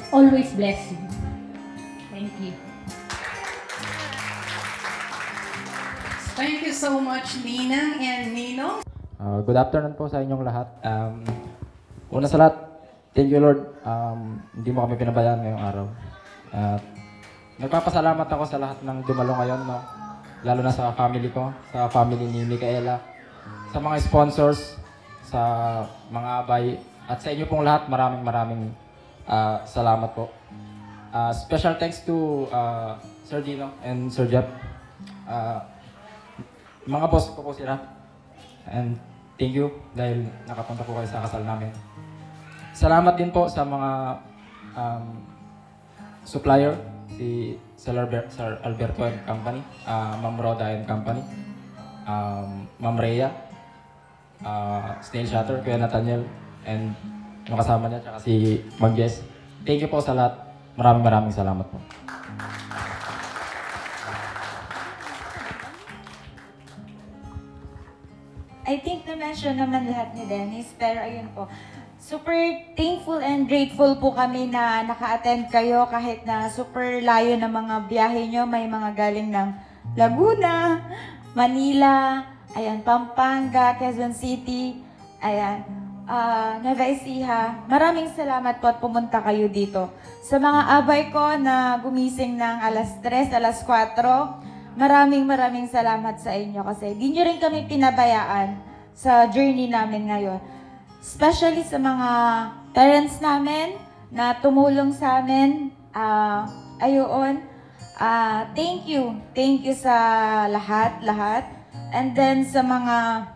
always bless you. Thank you. Thank you so much, Ninang and Ninong. Good afternoon po sa inyong lahat. Una sa lahat, thank you Lord. Hindi mo kami pinabayaan ngayong araw. Nagpapasalamat ako sa lahat ng dumalo ngayon, no? Lalo na sa family ko, sa family ni Micaela, sa mga sponsors, sa mga abay, at sa inyo pong lahat, maraming salamat po. Special thanks to Sir Dino and Sir Jeff. Mga boss ko po sila. And thank you dahil nakapunta po kayo sa kasal namin. Salamat din po sa mga supplier, si Sir Alberto and Company, Ma'am Roda and Company, Ma'am Rhea, Snail Shutter, Kuya Nathaniel, and yung kasama niya, tsaka si Ma'am Jess. Thank you po sa lahat. Maraming salamat po. I think na-mention naman lahat ni Dennis, pero ayun po. Super thankful and grateful po kami na naka-attend kayo kahit na super layo ng mga biyahe nyo. May mga galing ng Laguna, Manila, ayan, Pampanga, Quezon City, ayan, Nueva Ecija. Maraming salamat po at pumunta kayo dito. Sa mga abay ko na gumising ng alas 3, alas 4, maraming salamat sa inyo kasi di nyo rin kami pinabayaan sa journey namin ngayon. Especially sa mga parents namin na tumulong sa amin. Ayun. Thank you. Thank you sa lahat. And then sa mga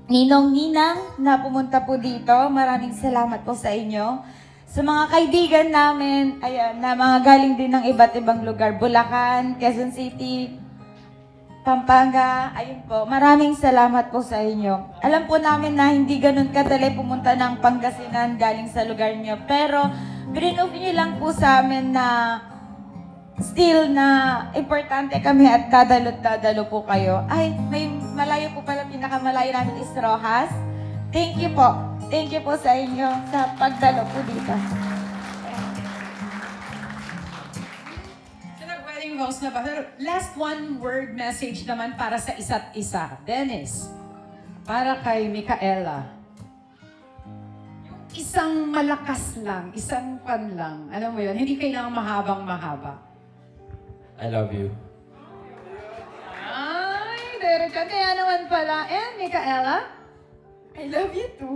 ninong-ninang na pumunta po dito, maraming salamat po sa inyo. Sa mga kaibigan namin, ayan, na mga galing din ng iba't ibang lugar, Bulacan, Quezon City, Pampanga, ayun po, maraming salamat po sa inyo. Alam po namin na hindi ganun kadali pumunta ng Pangasinan galing sa lugar nyo, pero pinove nyo lang po sa amin na still na importante kami at dadalo po kayo. Ay, may malayo po pala, pinakamalayo namin is Rojas. Thank you po. Thank you po sa inyo sa pagdalo po dito. Na ba? Last one word message naman para sa isa't isa. Dennis, para kay Micaela. Isang malakas lang, isang pan lang. Alam mo yun, hindi kailangan mahaba. I love you. Ay, direct ka. Kaya naman pala. And Micaela, I love you too.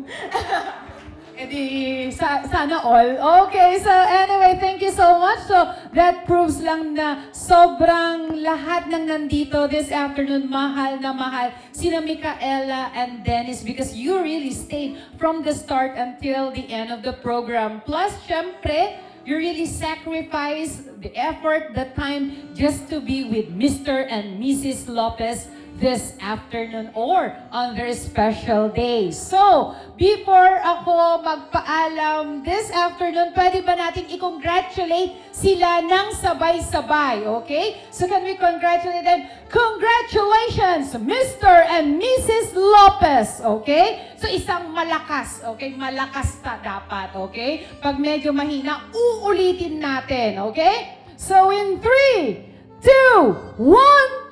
Edi, sana all. Okay, so anyway, thank you so much. So, that proves lang na sobrang lahat ng nandito this afternoon, mahal na mahal sina Micaela and Dennis because you really stayed from the start until the end of the program. Plus, syempre, you really sacrificed the effort, the time just to be with Mr. and Mrs. Lopez this afternoon or on their special day. So, before ako magpaalam this afternoon, pwede ba natin i-congratulate sila ng sabay-sabay, okay? So, can we congratulate them? Congratulations, Mr. and Mrs. Lopez, okay? So, isang malakas, okay? Malakas ta dapat, okay? Pag medyo mahina, uulitin natin, okay? So, in 3, 2, 1,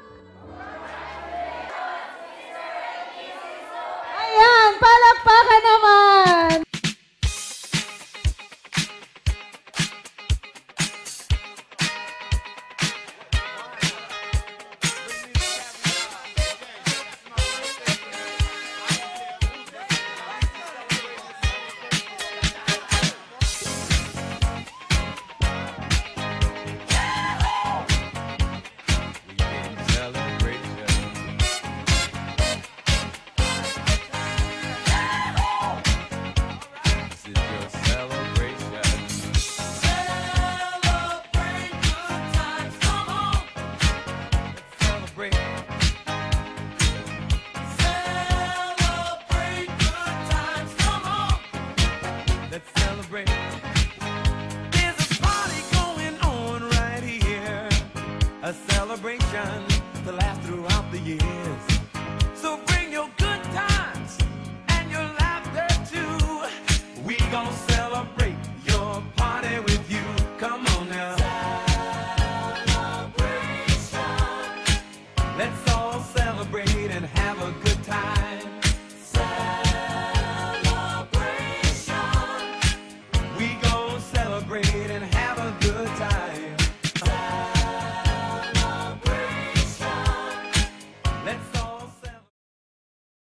ayan,